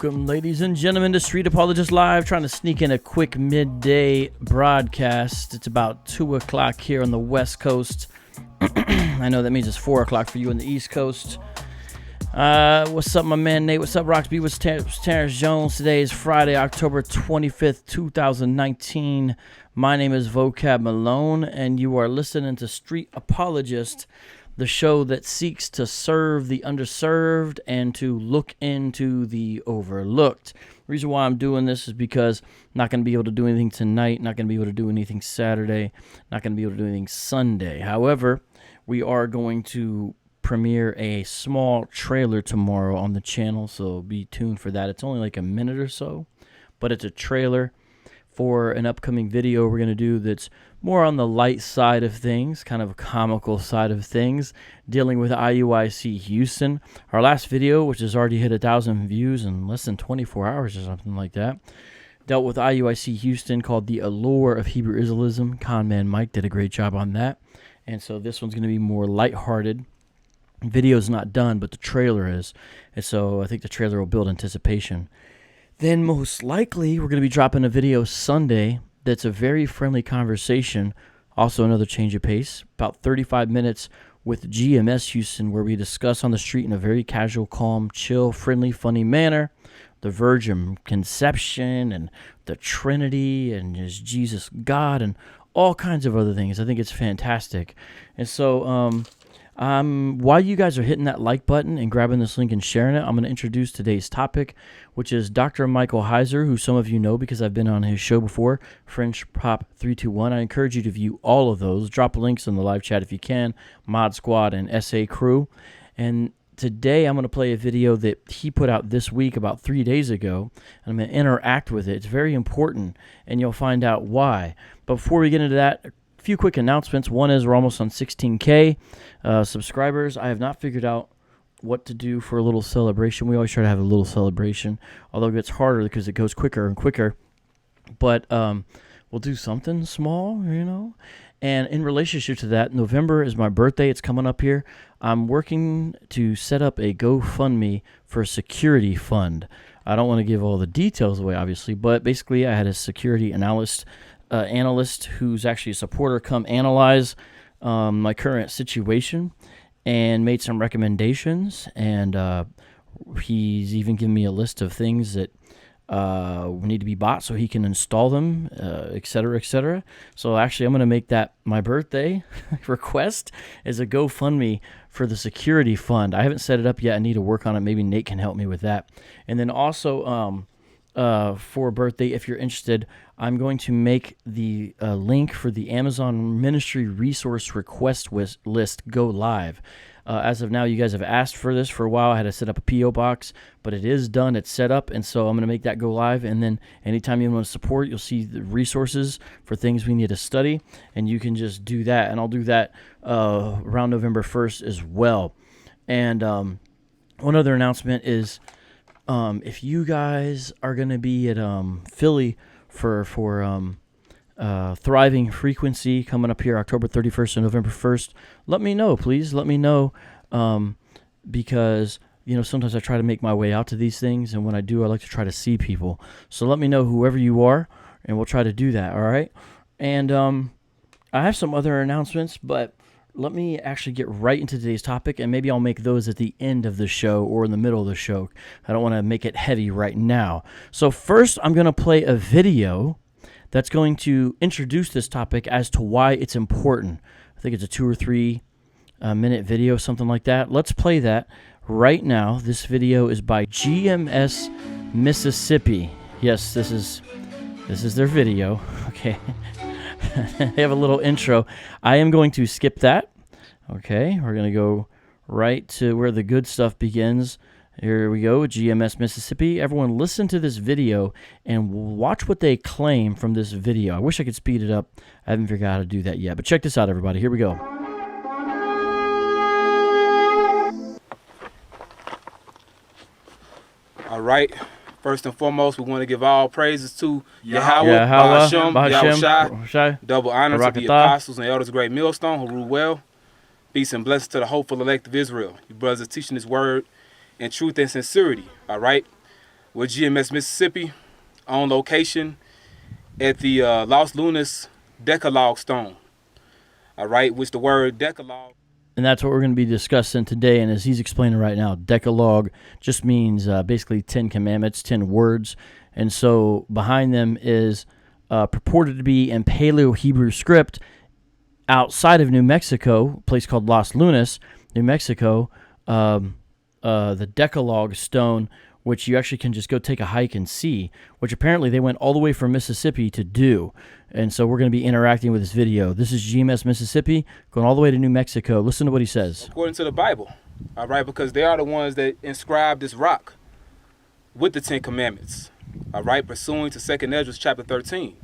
Welcome, ladies and gentlemen, to Street Apologist Live. Trying to sneak in a quick midday broadcast. It's about 2 o'clock here on the West Coast. I know that means it's 4 o'clock for you on the East Coast. What's up, my man Nate? What's up, Roxby? What's Terrence Jones? Today is Friday, October 25th, 2019. My name is Vocab Malone, and you are listening to Street Apologist, the show that seeks to serve the underserved and to look into the overlooked. The reason why I'm doing this is because I'm not going to be able to do anything tonight, not going to be able to do anything Saturday, not going to be able to do anything Sunday. However, we are going to premiere a small trailer tomorrow on the channel, so be tuned for that. It's only like a minute or so, but it's a trailer for an upcoming video we're going to do that's more on the light side of things, kind of a comical side of things, dealing with IUIC Houston. Our last video, which has already hit 1,000 views in less than 24 hours or something like that, dealt with IUIC Houston, called The Allure of Hebrew Israelism. Conman Mike did a great job on that. And so this one's going to be more lighthearted. Video's not done, but the trailer is. And so I think the trailer will build anticipation. Then most likely we're going to be dropping a video Sunday that's a very friendly conversation, also another change of pace, about 35 minutes with GMS Houston, where we discuss on the street in a very casual, calm, chill, friendly, funny manner the virgin conception and the Trinity and is Jesus God and all kinds of other things. I think it's fantastic. And so while you guys are hitting that like button and grabbing this link and sharing it, I'm going to introduce today's topic, which is Dr. Michael Heizer, who some of you know because I've been on his show before, French Pop 321. I encourage you to view all of those. Drop links in the live chat if you can, Mod Squad and SA Crew. And today I'm going to play a video that he put out this week about 3 days ago, and I'm going to interact with it. It's very important, and you'll find out why. But before we get into that, a few quick announcements. One is we're almost on 16K subscribers. I have not figured out what to do for a little celebration. We always try to have a little celebration, although it gets harder because it goes quicker and quicker. But we'll do something small, you know. And in relationship to that, November is my birthday. It's coming up here. I'm working to set up a GoFundMe for a security fund. I don't want to give all the details away, obviously, but basically I had a security analyst who's actually a supporter come analyze my current situation and made some recommendations, and he's even given me a list of things that need to be bought so he can install them, et cetera, et cetera. So actually I'm going to make that my birthday request is a GoFundMe for the security fund. I haven't set it up yet. I need to work on it. Maybe Nate can help me with that. And then also for a birthday, if you're interested, I'm going to make the link for the Amazon Ministry Resource Request list go live. As of now, you guys have asked for this for a while. I had to set up a P.O. box, but it is done. It's set up, and so I'm going to make that go live. And then anytime you want to support, you'll see the resources for things we need to study, and you can just do that. And I'll do that around November 1st as well. And one other announcement is if you guys are going to be at Philly for Thriving Frequency coming up here October 31st and November 1st, let me know, please. Let me know because, you know, sometimes I try to make my way out to these things, and when I do, I like to try to see people. So let me know, whoever you are, and we'll try to do that, all right? And I have some other announcements, but let me actually get right into today's topic, and maybe I'll make those at the end of the show or in the middle of the show. I don't want to make it heavy right now. So first, I'm going to play a video that's going to introduce this topic as to why it's important. I think it's a 2 or 3 minute video, something like that. Let's play that right now. This video is by GMS Mississippi. Yes, this is their video. Okay. They have a little intro. I am going to skip that. Okay, we're going to go right to where the good stuff begins. Here we go, GMS Mississippi. Everyone listen to this video and watch what they claim from this video. I wish I could speed it up. I haven't figured out how to do that yet. But check this out, everybody. Here we go. All right. First and foremost, we want to give all praises to Yahweh, Bahasham, double honor to the apostles and elders of Great Millstone who rule well. Peace and blessings to the hopeful elect of Israel. You brothers are teaching this word in truth and sincerity, all right? with GMS Mississippi on location at the Los Lunas Decalogue Stone. All right, which the word Decalogue. And that's what we're going to be discussing today. And as he's explaining right now, Decalogue just means basically 10 commandments, 10 words. And so behind them is purported to be in Paleo-Hebrew script outside of New Mexico, a place called Los Lunas, New Mexico, the Decalogue Stone, which you actually can just go take a hike and see, which apparently they went all the way from Mississippi to do. And so we're going to be interacting with this video. This is GMS Mississippi, going all the way to New Mexico. Listen to what he says. According to the Bible, all right, because they are the ones that inscribed this rock with the 10 commandments, all right, pursuing to 2nd Ezra chapter 13,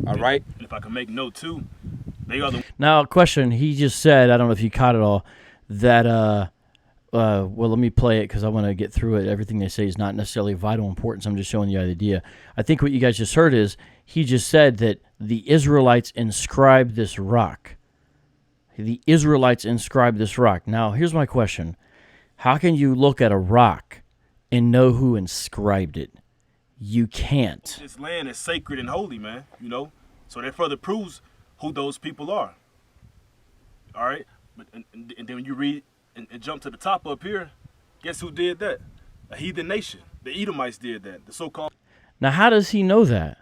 all right? And if I can make note, too, they are the... Now, question, he just said, I don't know if you caught it all, that... well, let me play it because I want to get through it. Everything they say is not necessarily of vital importance. I'm just showing you the idea. I think what you guys just heard is he just said that the Israelites inscribed this rock. The Israelites inscribed this rock. Now, here's my question. How can you look at a rock and know who inscribed it? You can't. This land is sacred and holy, man, you know? So that further proves who those people are. All right? And then when you read... And jump to the top up here, guess who did that? A heathen nation. The Edomites did that. The so-called... Now, how does he know that?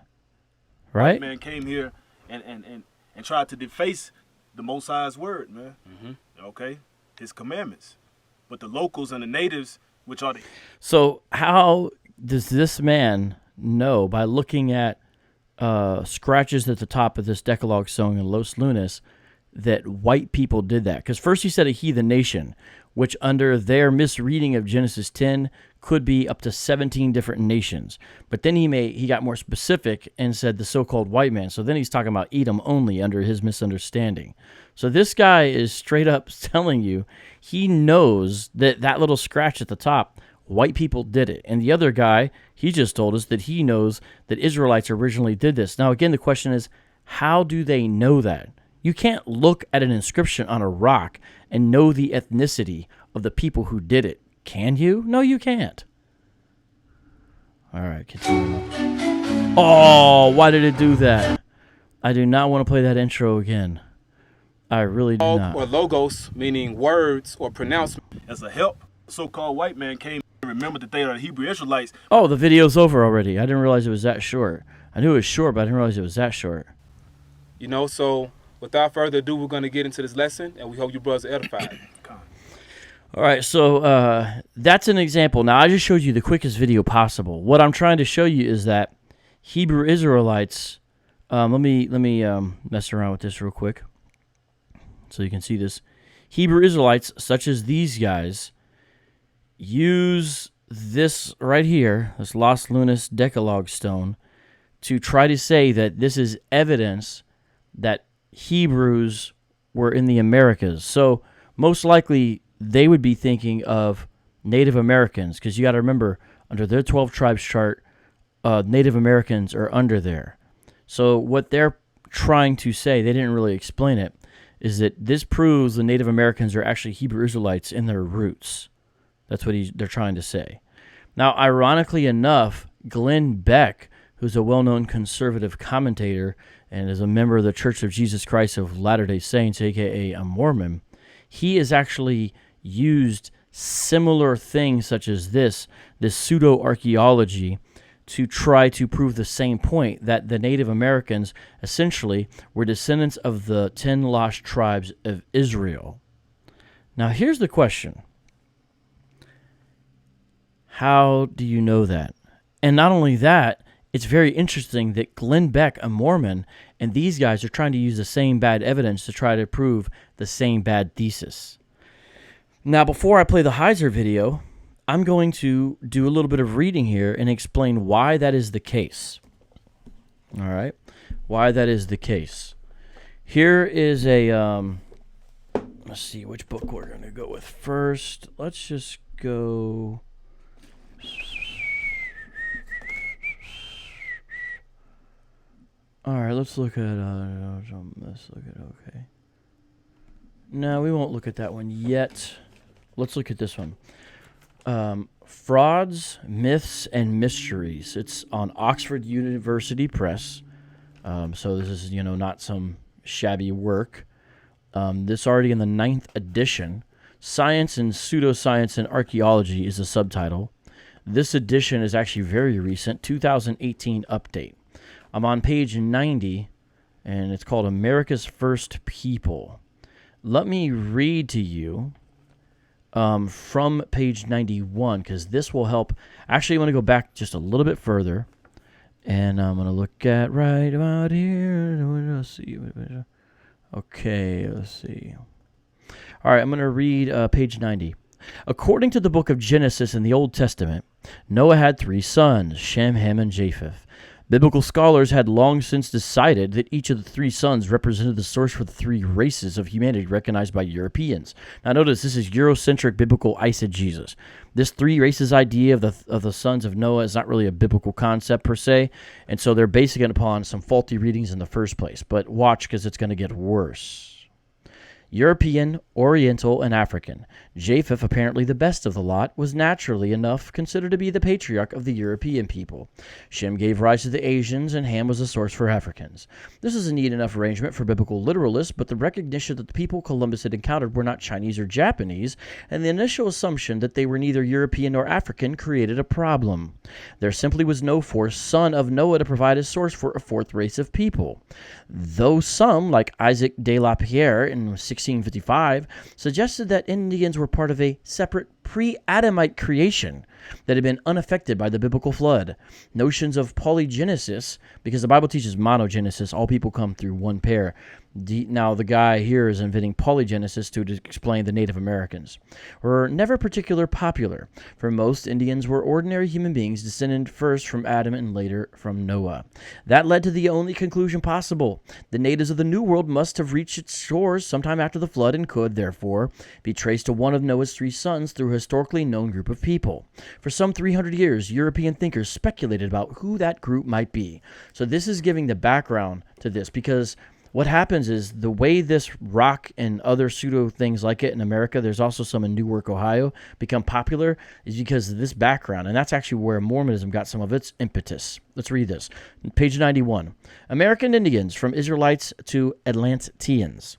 Right? Man came here and tried to deface the Most High's word, man. Okay? His commandments. But the locals and the natives, which are the... So how does this man know, by looking at scratches at the top of this Decalogue Stone in Los Lunas, that white people did that? Because first he said a heathen nation, which under their misreading of Genesis 10 could be up to 17 different nations. But then he got more specific and said the so-called white man. So then he's talking about Edom only under his misunderstanding. So this guy is straight up telling you he knows that that little scratch at the top, white people did it. And the other guy, he just told us that he knows that Israelites originally did this. Now, again, the question is, how do they know that? You can't look at an inscription on a rock and know the ethnicity of the people who did it. Can you? No, you can't. All right, continue. Oh, why did it do that? I do not want to play that intro again. I really do not. Or logos, meaning words or pronouncement. As a help, the so-called white man came and remembered that they are the Hebrew Israelites. Oh, the video's over already. I didn't realize it was that short. I knew it was short, but I didn't realize it was that short. You know, so... without further ado, we're going to get into this lesson, and we hope you brothers are edified. All right, so that's an example. Now, I just showed you the quickest video possible. What I'm trying to show you is that Hebrew Israelites, let me mess around with this real quick so you can see this. Hebrew Israelites, such as these guys, use this right here, this Los Lunas Decalogue Stone, to try to say that this is evidence that Hebrews were in the Americas. So most likely they would be thinking of Native Americans, because you got to remember, under their 12 tribes chart, Native Americans are under there. So what they're trying to say, they didn't really explain it, is that this proves the Native Americans are actually Hebrew Israelites in their roots. That's what they're trying to say. Now, ironically enough, Glenn Beck, who's a well-known conservative commentator and is a member of the Church of Jesus Christ of Latter-day Saints, a.k.a. a Mormon, he has actually used similar things such as this pseudo-archaeology, to try to prove the same point, that the Native Americans essentially were descendants of the 10 lost tribes of Israel. Now, here's the question. How do you know that? And not only that, it's very interesting that Glenn Beck, a Mormon, and these guys are trying to use the same bad evidence to try to prove the same bad thesis. Now, before I play the Heizer video, I'm going to do a little bit of reading here and explain why that is the case. All right? Why that is the case. Here is a, let's see which book we're going to go with first. Let's just go... All right, let's look at, okay. No, we won't look at that one yet. Let's look at this one. Frauds, Myths, and Mysteries. It's on Oxford University Press. So this is, not some shabby work. This already in the 9th edition. Science and Pseudoscience and Archaeology is the subtitle. This edition is actually very recent, 2018 update. I'm on page 90, and it's called America's First People. Let me read to you from page 91, because this will help. Actually, I want to go back just a little bit further, and I'm going to look at right about here. Let's see. Okay, let's see. All right, I'm going to read page 90. According to the book of Genesis in the Old Testament, Noah had 3 sons, Shem, Ham, and Japheth. Biblical scholars had long since decided that each of the 3 sons represented the source for the 3 races of humanity recognized by Europeans. Now notice, this is Eurocentric biblical eisegesis. This 3 races idea of the sons of Noah is not really a biblical concept per se, and so they're basing it upon some faulty readings in the first place. But watch, because it's going to get worse. European, Oriental, and African. Japheth, apparently the best of the lot, was naturally enough considered to be the patriarch of the European people. Shem gave rise to the Asians, and Ham was a source for Africans. This is a neat enough arrangement for biblical literalists, but the recognition that the people Columbus had encountered were not Chinese or Japanese, and the initial assumption that they were neither European nor African created a problem. There simply was no fourth son of Noah to provide a source for a 4th race of people. Though some, like Isaac de la Pierre in 1655, suggested that Indians were part of a separate pre-Adamite creation that had been unaffected by the biblical flood. Notions of polygenesis, because the Bible teaches monogenesis, all people come through one pair. Now the guy here is inventing polygenesis to explain the Native Americans, were never particularly popular, for most Indians were ordinary human beings descended first from Adam and later from Noah. That led to the only conclusion possible. The natives of the New World must have reached its shores sometime after the flood and could, therefore, be traced to one of Noah's 3 sons through a historically known group of people. For some 300 years, European thinkers speculated about who that group might be. So this is giving the background to this, because what happens is the way this rock and other pseudo things like it in America, there's also some in Newark, Ohio, become popular is because of this background. And that's actually where Mormonism got some of its impetus. Let's read this. Page 91. American Indians from Israelites to Atlanteans.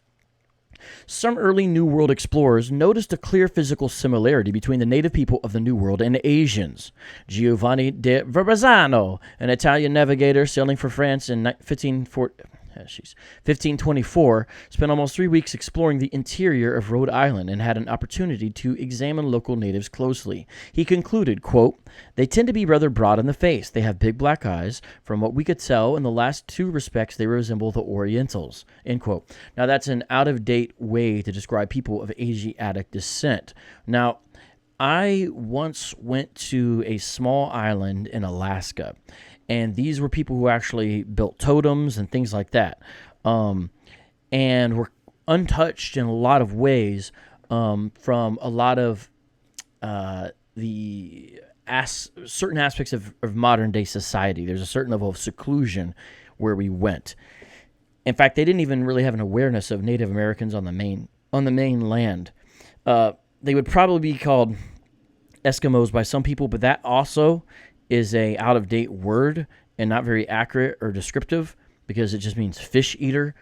Some early New World explorers noticed a clear physical similarity between the native people of the New World and Asians. Giovanni de Verrazzano, an Italian navigator sailing for France in 1524, spent almost 3 weeks exploring the interior of Rhode Island and had an opportunity to examine local natives closely. He concluded, quote, "They tend to be rather broad in the face. They have big black eyes. From what we could tell, in the last 2 respects, they resemble the Orientals," end quote. Now, that's an out-of-date way to describe people of Asiatic descent. Now, I once went to a small island in Alaska, and these were people who actually built totems and things like that, and were untouched in a lot of ways from a lot of certain aspects of modern-day society. There's a certain level of seclusion where we went. In fact, they didn't even really have an awareness of Native Americans on the mainland. They would probably be called Eskimos by some people, but that also is a out-of-date word and not very accurate or descriptive because it just means fish eater.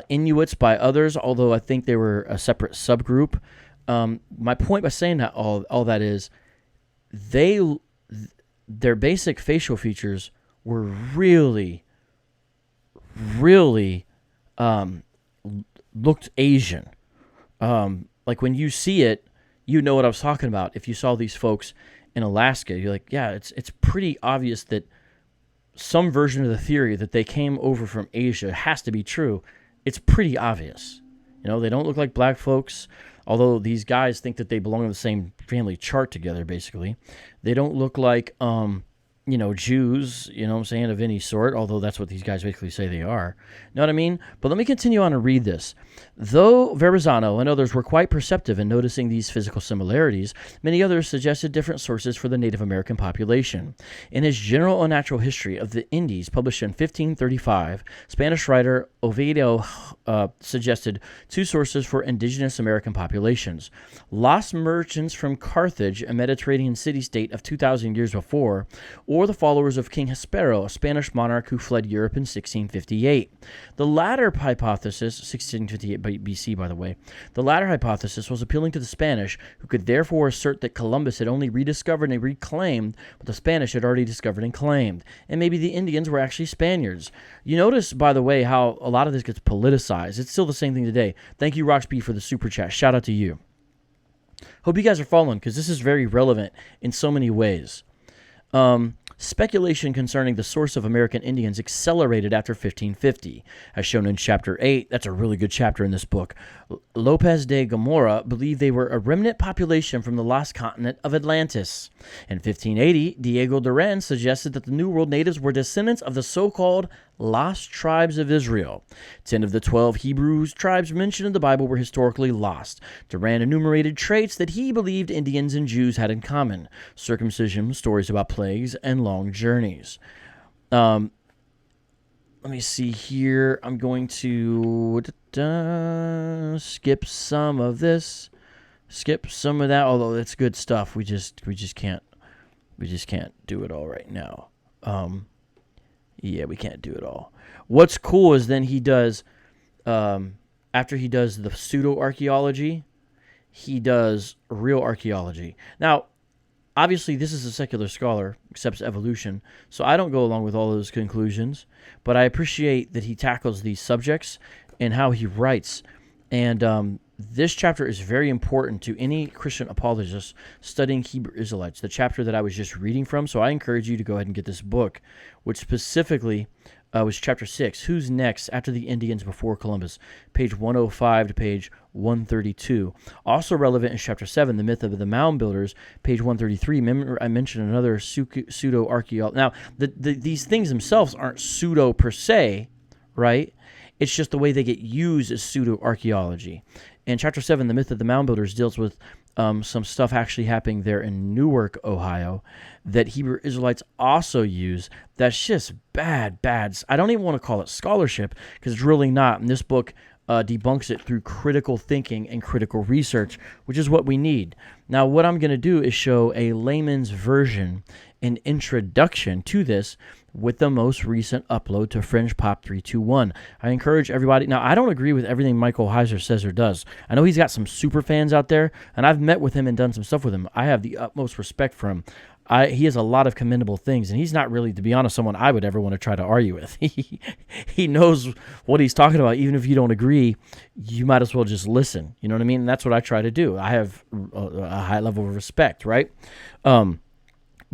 Inuits by others, although I think they were a separate subgroup. My point by saying that all that is, their basic facial features were really looked Asian. Like when you see it, you know what I was talking about. If you saw these folks in Alaska, you're like, yeah, it's pretty obvious that some version of the theory that they came over from Asia has to be true. It's pretty obvious. They don't look like black folks, although these guys think that they belong in the same family chart together, basically. They don't look like Jews, you know what I'm saying, of any sort, although that's what these guys basically say they are. Know what I mean? But let me continue on and read this. Though Verrazano and others were quite perceptive in noticing these physical similarities, many others suggested different sources for the Native American population. In his General Unnatural History of the Indies, published in 1535, Spanish writer Oviedo suggested two sources for indigenous American populations. Lost merchants from Carthage, a Mediterranean city-state of 2,000 years before, or the followers of King Hespero, a Spanish monarch who fled Europe in 1658. The latter hypothesis, 1658 BC, by the way, the latter hypothesis was appealing to the Spanish, who could therefore assert that Columbus had only rediscovered and reclaimed what the Spanish had already discovered and claimed, and maybe the Indians were actually Spaniards. You notice, by the way, how a lot of this gets politicized. It's still the same thing today. Thank you, Roxby, for the super chat. Shout out to you. Hope you guys are following, because this is very relevant in so many ways. Speculation concerning the source of American Indians accelerated after 1550. As shown in Chapter 8, that's a really good chapter in this book, Lopez de Gomora believed they were a remnant population from the lost continent of Atlantis. In 1580, Diego Duran suggested that the New World natives were descendants of the so-called lost tribes of Israel. 10 of the 12 Hebrew tribes mentioned in the Bible were historically lost. Duran enumerated traits that he believed Indians and Jews had in common: circumcision, stories about plagues, and long journeys. Let me see here. I'm going to skip some of this, skip some of that. Although it's good stuff, we just can't do it all right now. Yeah, we can't do it all. What's cool is then he does, after he does the pseudo-archaeology, he does real archaeology. Now, obviously, this is a secular scholar, accepts evolution, so I don't go along with all those conclusions, but I appreciate that he tackles these subjects and how he writes. And this chapter is very important to any Christian apologist studying Hebrew Israelites, the chapter that I was just reading from. So I encourage you to go ahead and get this book, which specifically was chapter 6, Who's Next After the Indians Before Columbus, page 105 to page 132. Also relevant is chapter 7, The Myth of the Mound Builders, page 133. Remember, I mentioned another pseudo-archaeology. Now, these things themselves aren't pseudo per se, right? It's just the way they get used as pseudo-archaeology. And chapter 7, The Myth of the Mound Builders, deals with some stuff actually happening there in Newark, Ohio, that Hebrew Israelites also use. That's just bad. I don't even want to call it scholarship, because it's really not. And this book debunks it through critical thinking and critical research, which is what we need. Now, what I'm going to do is show a layman's version, an introduction to this, with the most recent upload to Fringe Pop 321. I encourage everybody. Now, I don't agree with everything Michael Heiser says or does. I know he's got some super fans out there, and I've met with him and done some stuff with him. I have the utmost respect for him. He has a lot of commendable things, and he's not really, to be honest, someone I would ever want to try to argue with. He knows what he's talking about. Even if you don't agree, you might as well just listen. You know what I mean? And that's what I try to do. I have a high level of respect, right?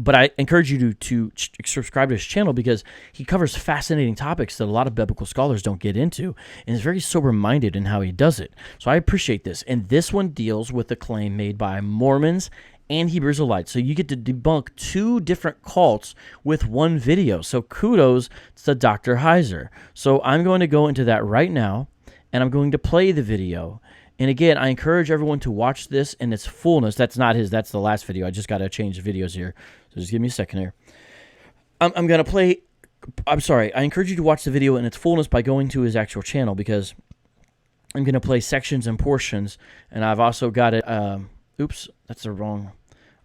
But I encourage you to subscribe to his channel, because he covers fascinating topics that a lot of biblical scholars don't get into, and is very sober-minded in how he does it. So I appreciate this. And this one deals with the claim made by Mormons and Hebrew Israelites. So you get to debunk two different cults with one video. So kudos to Dr. Heizer. So I'm going to go into that right now, and I'm going to play the video. And again, I encourage everyone to watch this in its fullness. That's not his. That's the last video. I just got to change the videos here. So just give me a second here. I'm going to play. I'm sorry. I encourage you to watch the video in its fullness by going to his actual channel, because I'm going to play sections and portions. And I've also got it. Oops, that's the wrong.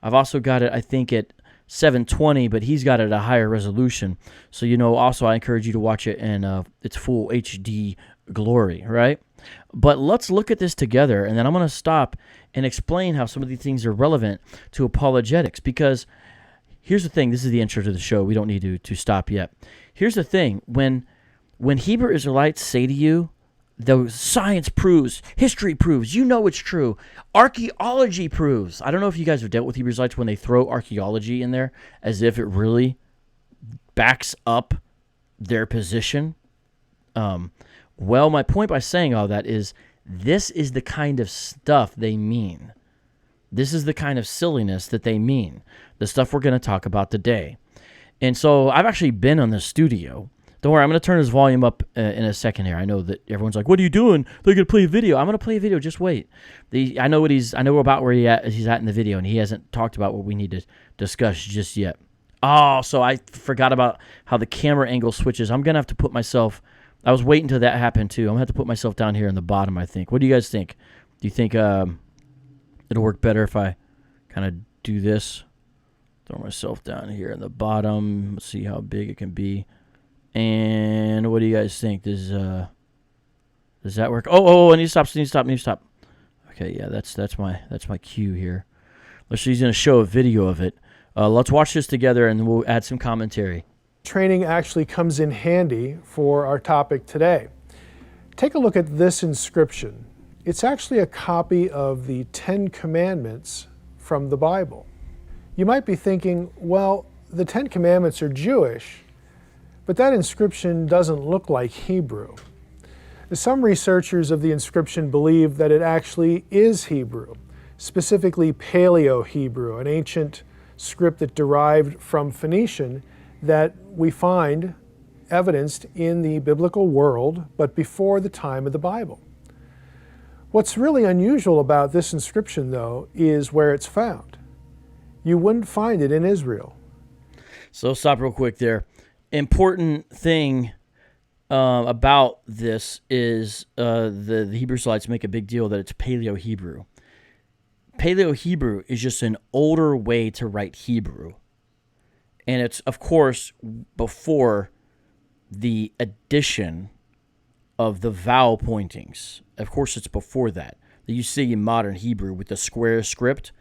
I've also got it, I think, at 720, but he's got it at a higher resolution. So, also I encourage you to watch it in its full HD glory, right? But let's look at this together, and then I'm going to stop and explain how some of these things are relevant to apologetics. Because here's the thing. This is the intro to the show. We don't need to stop yet. Here's the thing. When Hebrew Israelites say to you, the science proves, history proves, it's true, archaeology proves. I don't know if you guys have dealt with Hebrew Israelites when they throw archaeology in there as if it really backs up their position. Well, my point by saying all that is, this is the kind of stuff they mean. This is the kind of silliness that they mean. The stuff we're going to talk about today. And so I've actually been on the studio. Don't worry, I'm going to turn his volume up in a second here. I know that everyone's like, what are you doing? They're going to play a video. I'm going to play a video. Just wait. I know about where he's at in the video, and he hasn't talked about what we need to discuss just yet. Oh, so I forgot about how the camera angle switches. I'm going to have to put myself, I was waiting until that happened too. I'm going to have to put myself down here in the bottom, I think. What do you guys think? Do you think it'll work better if I kind of do this? Throw myself down here in the bottom. Let's see how big it can be. And what do you guys think? Does that work? Oh, I need to stop. Okay, yeah, that's my cue here. He's going to show a video of it. Let's watch this together, and we'll add some commentary. Training actually comes in handy for our topic today. Take a look at this inscription. It's actually a copy of the 10 Commandments from the Bible. You might be thinking, well, the 10 Commandments are Jewish, but that inscription doesn't look like Hebrew. Some researchers of the inscription believe that it actually is Hebrew, specifically Paleo-Hebrew, an ancient script that derived from Phoenician that we find evidenced in the biblical world, but before the time of the Bible. What's really unusual about this inscription, though, is where it's found. You wouldn't find it in Israel. So stop real quick there. Important thing about this is the Hebrew Israelites make a big deal that it's Paleo-Hebrew. Paleo-Hebrew is just an older way to write Hebrew. And it's, of course, before the addition of the vowel pointings. Of course, it's before that you see in modern Hebrew with the square script.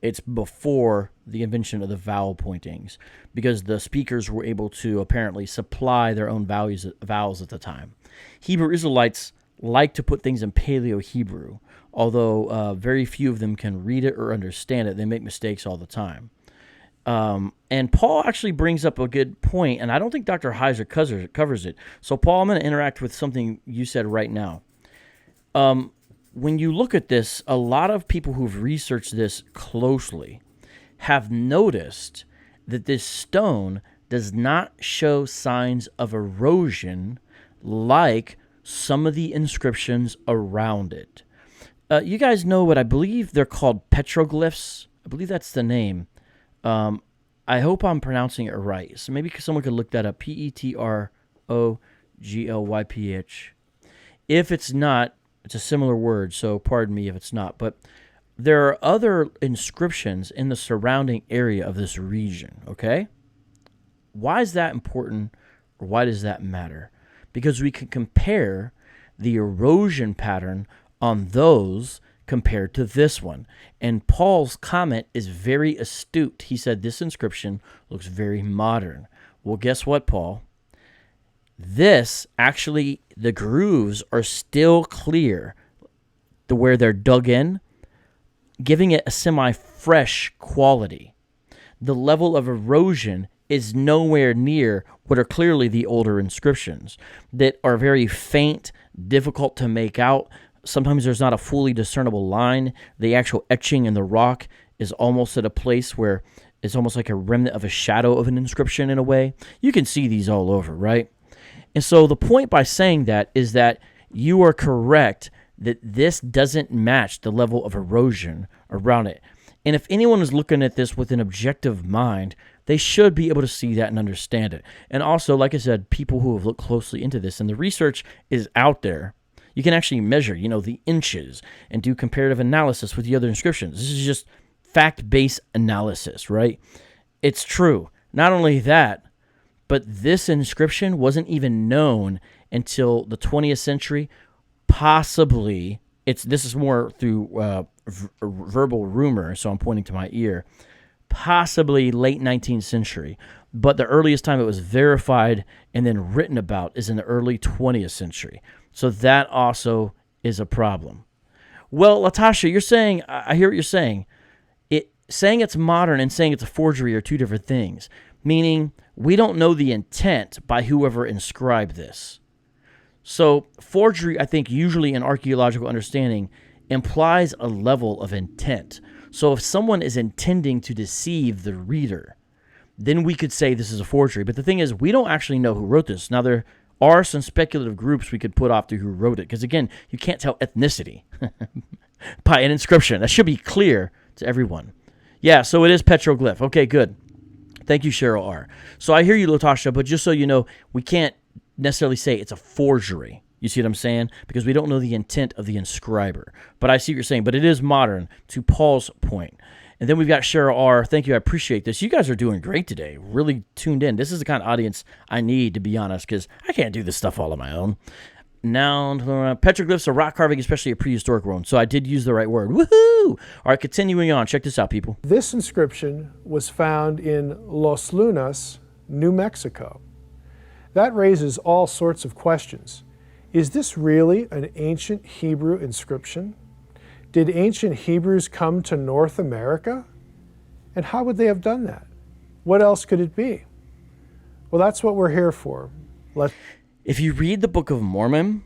It's before the invention of the vowel pointings, because the speakers were able to apparently supply their own vowels at the time. Hebrew Israelites like to put things in Paleo-Hebrew, although very few of them can read it or understand it. They make mistakes all the time. And Paul actually brings up a good point, and I don't think Dr. Heiser covers it. So, Paul, I'm going to interact with something you said right now. When you look at this, a lot of people who've researched this closely have noticed that this stone does not show signs of erosion like some of the inscriptions around it. You guys know what I believe they're called petroglyphs. I believe that's the name. I hope I'm pronouncing it right. So maybe someone could look that up. Petroglyph. If it's not, it's a similar word, so pardon me if it's not. But there are other inscriptions in the surrounding area of this region, okay? Why is that important, or why does that matter? Because we can compare the erosion pattern on those compared to this one. And Paul's comment is very astute. He said this inscription looks very modern. Well, guess what, Paul? This, actually, the grooves are still clear to where they're dug in, giving it a semi-fresh quality. The level of erosion is nowhere near what are clearly the older inscriptions that are very faint, difficult to make out. Sometimes there's not a fully discernible line. The actual etching in the rock is almost at a place where it's almost like a remnant of a shadow of an inscription in a way. You can see these all over, right? And so the point by saying that is that you are correct that this doesn't match the level of erosion around it. And if anyone is looking at this with an objective mind, they should be able to see that and understand it. And also, like I said, people who have looked closely into this, and the research is out there. You can actually measure, the inches and do comparative analysis with the other inscriptions. This is just fact-based analysis, right? It's true. Not only that, but this inscription wasn't even known until the 20th century. Possibly, this is more through verbal rumor, so I'm pointing to my ear. Possibly late 19th century. But the earliest time it was verified and then written about is in the early 20th century. So that also is a problem. Well, Latasha, you're saying, I hear what you're saying. Saying it's modern and saying it's a forgery are two different things. Meaning, we don't know the intent by whoever inscribed this. So, forgery, I think, usually in archaeological understanding, implies a level of intent. So, if someone is intending to deceive the reader, then we could say this is a forgery. But the thing is, we don't actually know who wrote this. Now, there are some speculative groups we could put off to who wrote it, because, again, you can't tell ethnicity by an inscription. That should be clear to everyone. Yeah, so it is petroglyph. Okay, good. Thank you, Cheryl R. So I hear you, Latasha, but just so you know, we can't necessarily say it's a forgery. You see what I'm saying? Because we don't know the intent of the inscriber. But I see what you're saying. But it is modern, to Paul's point. And then we've got Cheryl R. Thank you. I appreciate this. You guys are doing great today. Really tuned in. This is the kind of audience I need, to be honest, because I can't do this stuff all on my own. Now, petroglyphs are rock carving, especially a prehistoric one. So I did use the right word. Woohoo! All right, continuing on. Check this out, people. This inscription was found in Los Lunas, New Mexico. That raises all sorts of questions. Is this really an ancient Hebrew inscription? Did ancient Hebrews come to North America? And how would they have done that? What else could it be? Well, that's what we're here for. If you read the Book of Mormon,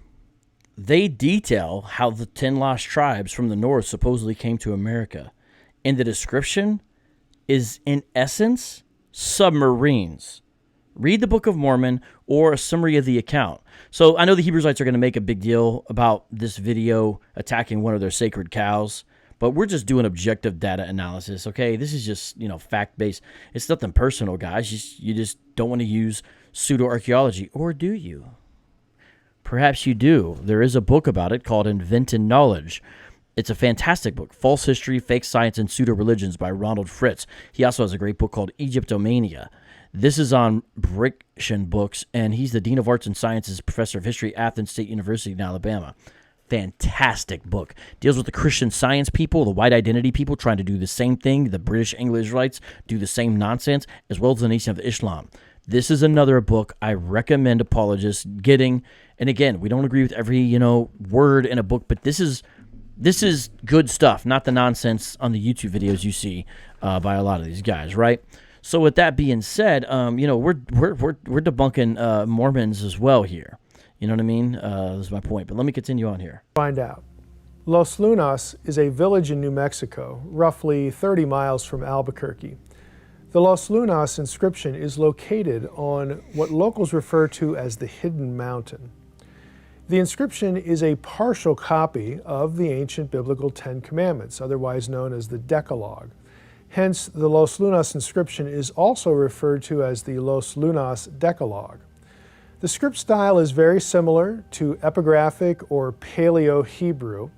they detail how the 10 lost tribes from the north supposedly came to America. And the description is, in essence, submarines. Read the Book of Mormon or a summary of the account. So I know the Hebrewites are going to make a big deal about this video attacking one of their sacred cows, but we're just doing objective data analysis, okay? This is just, fact-based. It's nothing personal, guys. You just don't want to use pseudo-archaeology, or do you? Perhaps you do. There is a book about it called Invented Knowledge. It's a fantastic book, False History, Fake Science, and Pseudo-Religions by Ronald Fritz. He also has a great book called Egyptomania. This is on Briction Books, and he's the Dean of Arts and Sciences, Professor of History, Athens State University in Alabama. Fantastic book. Deals with the Christian Science people, the white identity people trying to do the same thing. The British Anglo-Israelites do the same nonsense, as well as the Nation of Islam. This is another book I recommend apologists getting. And again, we don't agree with every, word in a book, but this is good stuff, not the nonsense on the YouTube videos you see by a lot of these guys, right? So with that being said, we're debunking Mormons as well here. You know what I mean? This is my point. But let me continue on here. Find out. Los Lunas is a village in New Mexico, roughly 30 miles from Albuquerque. The Los Lunas inscription is located on what locals refer to as the Hidden Mountain. The inscription is a partial copy of the ancient biblical Ten Commandments, otherwise known as the Decalogue. Hence, the Los Lunas inscription is also referred to as the Los Lunas Decalogue. The script style is very similar to epigraphic or Paleo-Hebrew,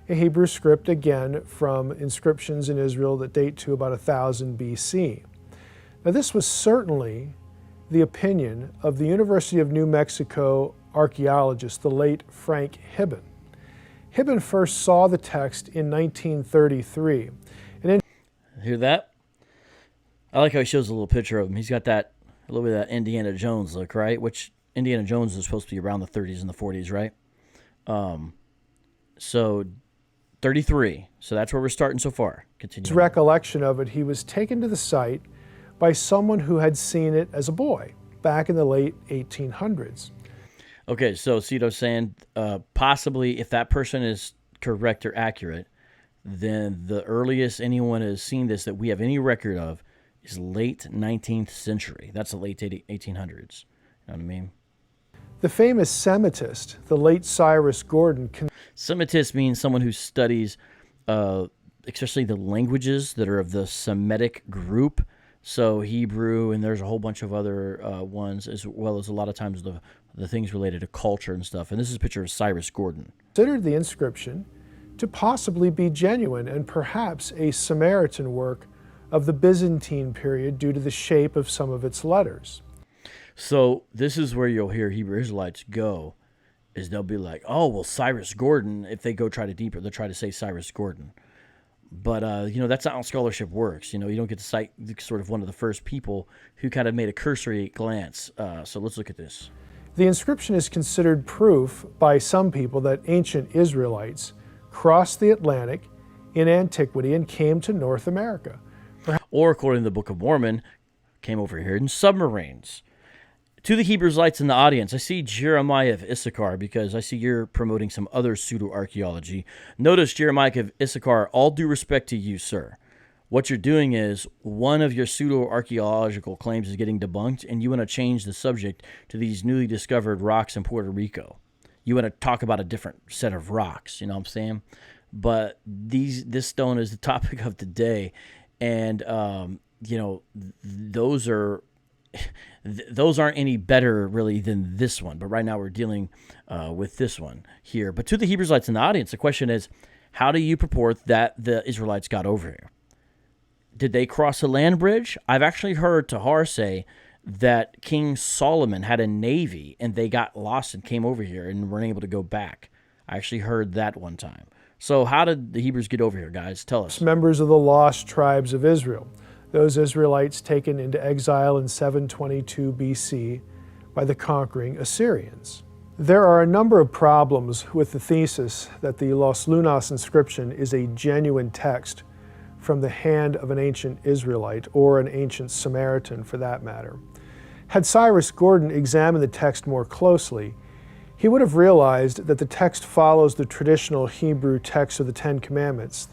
a Hebrew script, again, from inscriptions in Israel that date to about 1000 BC. Now, this was certainly the opinion of the University of New Mexico archaeologist, the late Frank Hibben. Hibben first saw the text in 1933. Hear that? I like how he shows a little picture of him. He's got a little bit of that Indiana Jones look, right? Which Indiana Jones is supposed to be around the 30s and the 40s, right? So 33. So that's where we're starting so far. Continue. His recollection of it, he was taken to the site by someone who had seen it as a boy back in the late 1800s. Okay, so Cito's saying possibly if that person is correct or accurate, then the earliest anyone has seen this that we have any record of is late 19th century. That's the late 1800s. You know what I mean? The famous Semitist, the late Cyrus Gordon. Semitist means someone who studies especially the languages that are of the Semitic group. So Hebrew, and there's a whole bunch of other ones, as well as a lot of times the things related to culture and stuff. And this is a picture of Cyrus Gordon. Considered the inscription to possibly be genuine and perhaps a Samaritan work of the Byzantine period due to the shape of some of its letters. So this is where you'll hear Hebrew Israelites go, is they'll be like, oh, well, Cyrus Gordon, if they go try to deeper, they'll try to say Cyrus Gordon. But, that's not how scholarship works. You don't get to cite sort of one of the first people who kind of made a cursory glance. So let's look at this. The inscription is considered proof by some people that ancient Israelites crossed the Atlantic in antiquity and came to North America. Or, according to the Book of Mormon, came over here in submarines. To the Hebrew Israelites in the audience, I see Jeremiah of Issachar, because I see you're promoting some other pseudo-archaeology. Notice, Jeremiah of Issachar, all due respect to you, sir. what you're doing is one of your pseudo-archaeological claims is getting debunked, and you want to change the subject to these newly discovered rocks in Puerto Rico. You want to talk about a different set of rocks, you know what I'm saying? But this stone is the topic of today, and those aren't any better really than this one. But right now we're dealing with this one here. But to the Hebrewites in the audience, the question is, how do you purport that the Israelites got over here? Did they cross a land bridge? I've actually heard Tahar say that King Solomon had a navy and they got lost and came over here and weren't able to go back. I actually heard that one time. So how did the Hebrews get over here, guys? Tell us. Members of the lost tribes of Israel, those Israelites taken into exile in 722 BC by the conquering Assyrians. There are a number of problems with the thesis that the Los Lunas inscription is a genuine text from the hand of an ancient Israelite, or an ancient Samaritan for that matter. Had Cyrus Gordon examined the text more closely, he would have realized that the text follows the traditional Hebrew text of the Ten Commandments.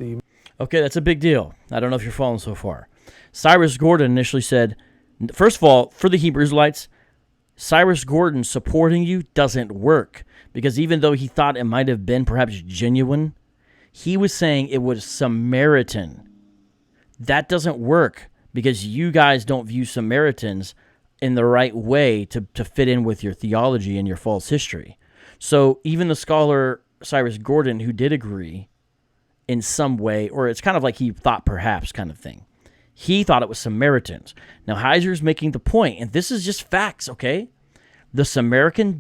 Okay, that's a big deal. I don't know if you're following so far. Cyrus Gordon initially said, first of all, for the Hebrew Israelites, Cyrus Gordon supporting you doesn't work, because even though he thought it might have been perhaps genuine, he was saying it was Samaritan. That doesn't work because you guys don't view Samaritans in the right way to fit in with your theology and your false history. So even the scholar Cyrus Gordon, who did agree in some way, or it's kind of like he thought perhaps kind of thing, he thought it was Samaritans. Now Heiser's making the point, and this is just facts, okay? The Samaritan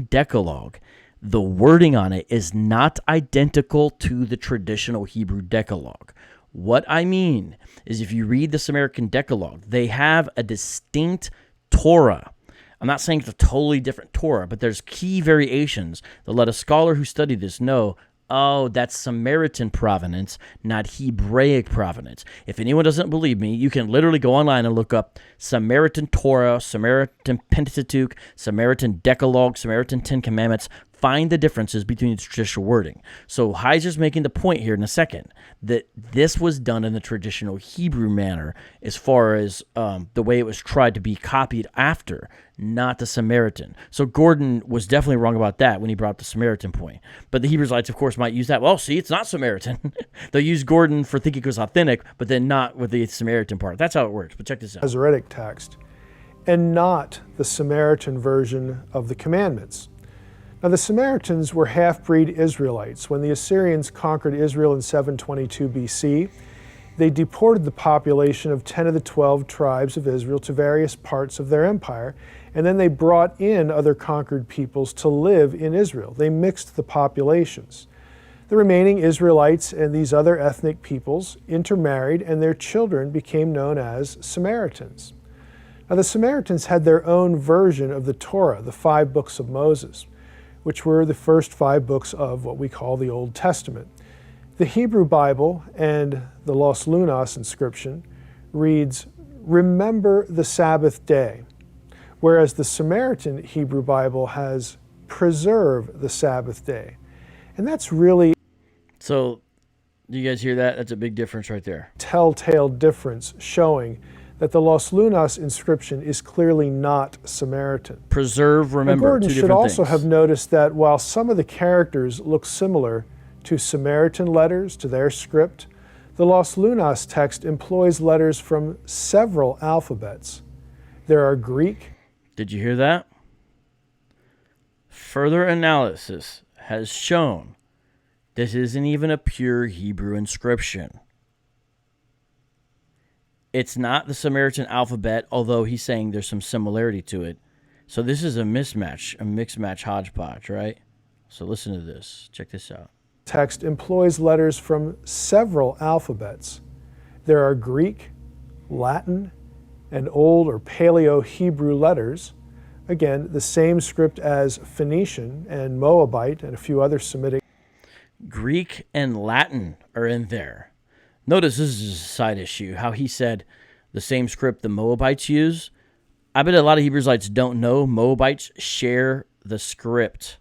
Decalogue, the wording on it is not identical to the traditional Hebrew Decalogue. What I mean is, if you read the Samaritan Decalogue, they have a distinct Torah. I'm not saying it's a totally different Torah, but there's key variations that let a scholar who studied this know, oh, that's Samaritan provenance, not Hebraic provenance. If anyone doesn't believe me, you can literally go online and look up Samaritan Torah, Samaritan Pentateuch, Samaritan Decalogue, Samaritan Ten Commandments. Find the differences between the traditional wording. So Heiser's making the point here in a second that this was done in the traditional Hebrew manner as far as the way it was tried to be copied after, not the Samaritan. So Gordon was definitely wrong about that when he brought up the Samaritan point. But the Hebrewites, of course, might use that. Well, see, it's not Samaritan. They'll use Gordon for thinking it was authentic, but then not with the Samaritan part. That's how it works. But check this out. Masoretic text, and not the Samaritan version of the commandments. Now, the Samaritans were half-breed Israelites. When the Assyrians conquered Israel in 722 BC, they deported the population of 10 of the 12 tribes of Israel to various parts of their empire, and then they brought in other conquered peoples to live in Israel. They mixed the populations. The remaining Israelites and these other ethnic peoples intermarried, and their children became known as Samaritans. Now, the Samaritans had their own version of the Torah, the 5 books of Moses, which were the first 5 books of what we call the Old Testament. The Hebrew Bible and the Los Lunas inscription reads, "Remember the Sabbath day," whereas the Samaritan Hebrew Bible has "Preserve the Sabbath day." And that's really... So, do you guys hear that? That's a big difference right there. Telltale difference showing that the Los Lunas inscription is clearly not Samaritan. Preserve, remember, Gordon two should different also things. have noticed that while some of the characters look similar to Samaritan letters, to their script, the Los Lunas text employs letters from several alphabets. There are Greek. Did you hear that? Further analysis has shown this isn't even a pure Hebrew inscription. It's not the Samaritan alphabet, although he's saying there's some similarity to it. So this is a mismatch, a mixed match hodgepodge, right? So listen to this. Check this out. Text employs letters from several alphabets. There are Greek, Latin, and Old or Paleo-Hebrew letters. Again, the same script as Phoenician and Moabite and a few other Semitic. Greek and Latin are in there. Notice this is a side issue, how he said the same script the Moabites use. I bet a lot of Hebrewites don't know Moabites share the script.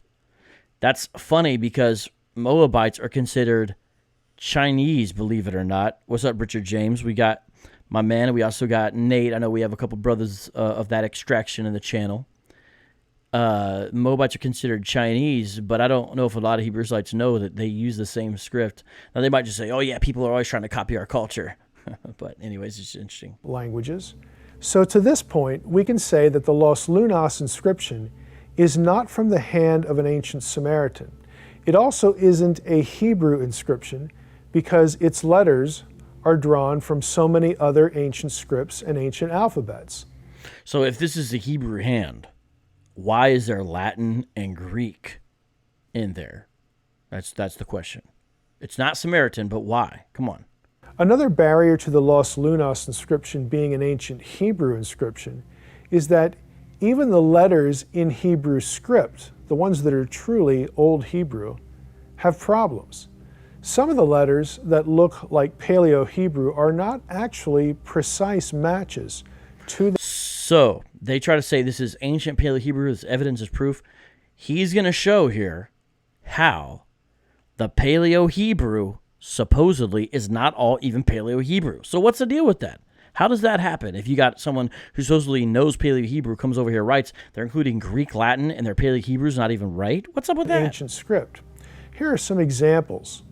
That's funny because Moabites are considered Chinese, believe it or not. What's up, Richard James? We got my man. We also got Nate. I know we have a couple brothers of that extraction in the channel. Moabites are considered Chinese, but I don't know if a lot of Hebrew Israelites know that they use the same script. Now, they might just say, oh, yeah, people are always trying to copy our culture. But anyways, it's interesting. Languages. So to this point, we can say that the Los Lunas inscription is not from the hand of an ancient Samaritan. It also isn't a Hebrew inscription because its letters are drawn from so many other ancient scripts and ancient alphabets. So if this is the Hebrew hand, why is there Latin and Greek in there? That's the question. It's not Samaritan, but why? Come on. Another barrier to the Los Lunas inscription being an ancient Hebrew inscription is that even the letters in Hebrew script, the ones that are truly Old Hebrew, have problems. Some of the letters that look like Paleo-Hebrew are not actually precise matches to the... So, they try to say this is ancient Paleo-Hebrew, this evidence is proof. He's going to show here how the Paleo-Hebrew supposedly is not all even Paleo-Hebrew. So what's the deal with that? How does that happen? If you got someone who supposedly knows Paleo-Hebrew comes over here, writes, they're including Greek, Latin, and their Paleo-Hebrew's not even right? What's up with that? Ancient script. Here are some examples.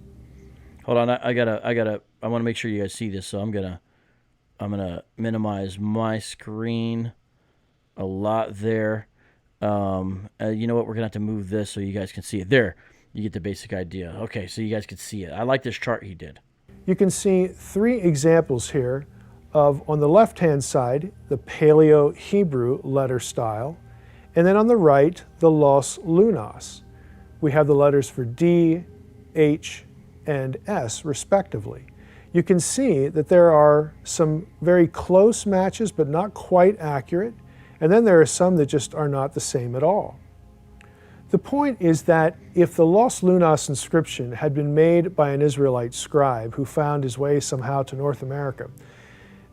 Hold on, I want to make sure you guys see this, so I'm gonna minimize my screen a lot there. You know what? We're gonna have to move this so you guys can see it. There, you get the basic idea. Okay, so you guys can see it. I like this chart he did. You can see 3 examples here of, on the left-hand side, the Paleo-Hebrew letter style, and then on the right, the Los Lunas. We have the letters for D, H, and S, respectively. You can see that there are some very close matches, but not quite accurate, and then there are some that just are not the same at all. The point is that if the Los Lunas inscription had been made by an Israelite scribe who found his way somehow to North America,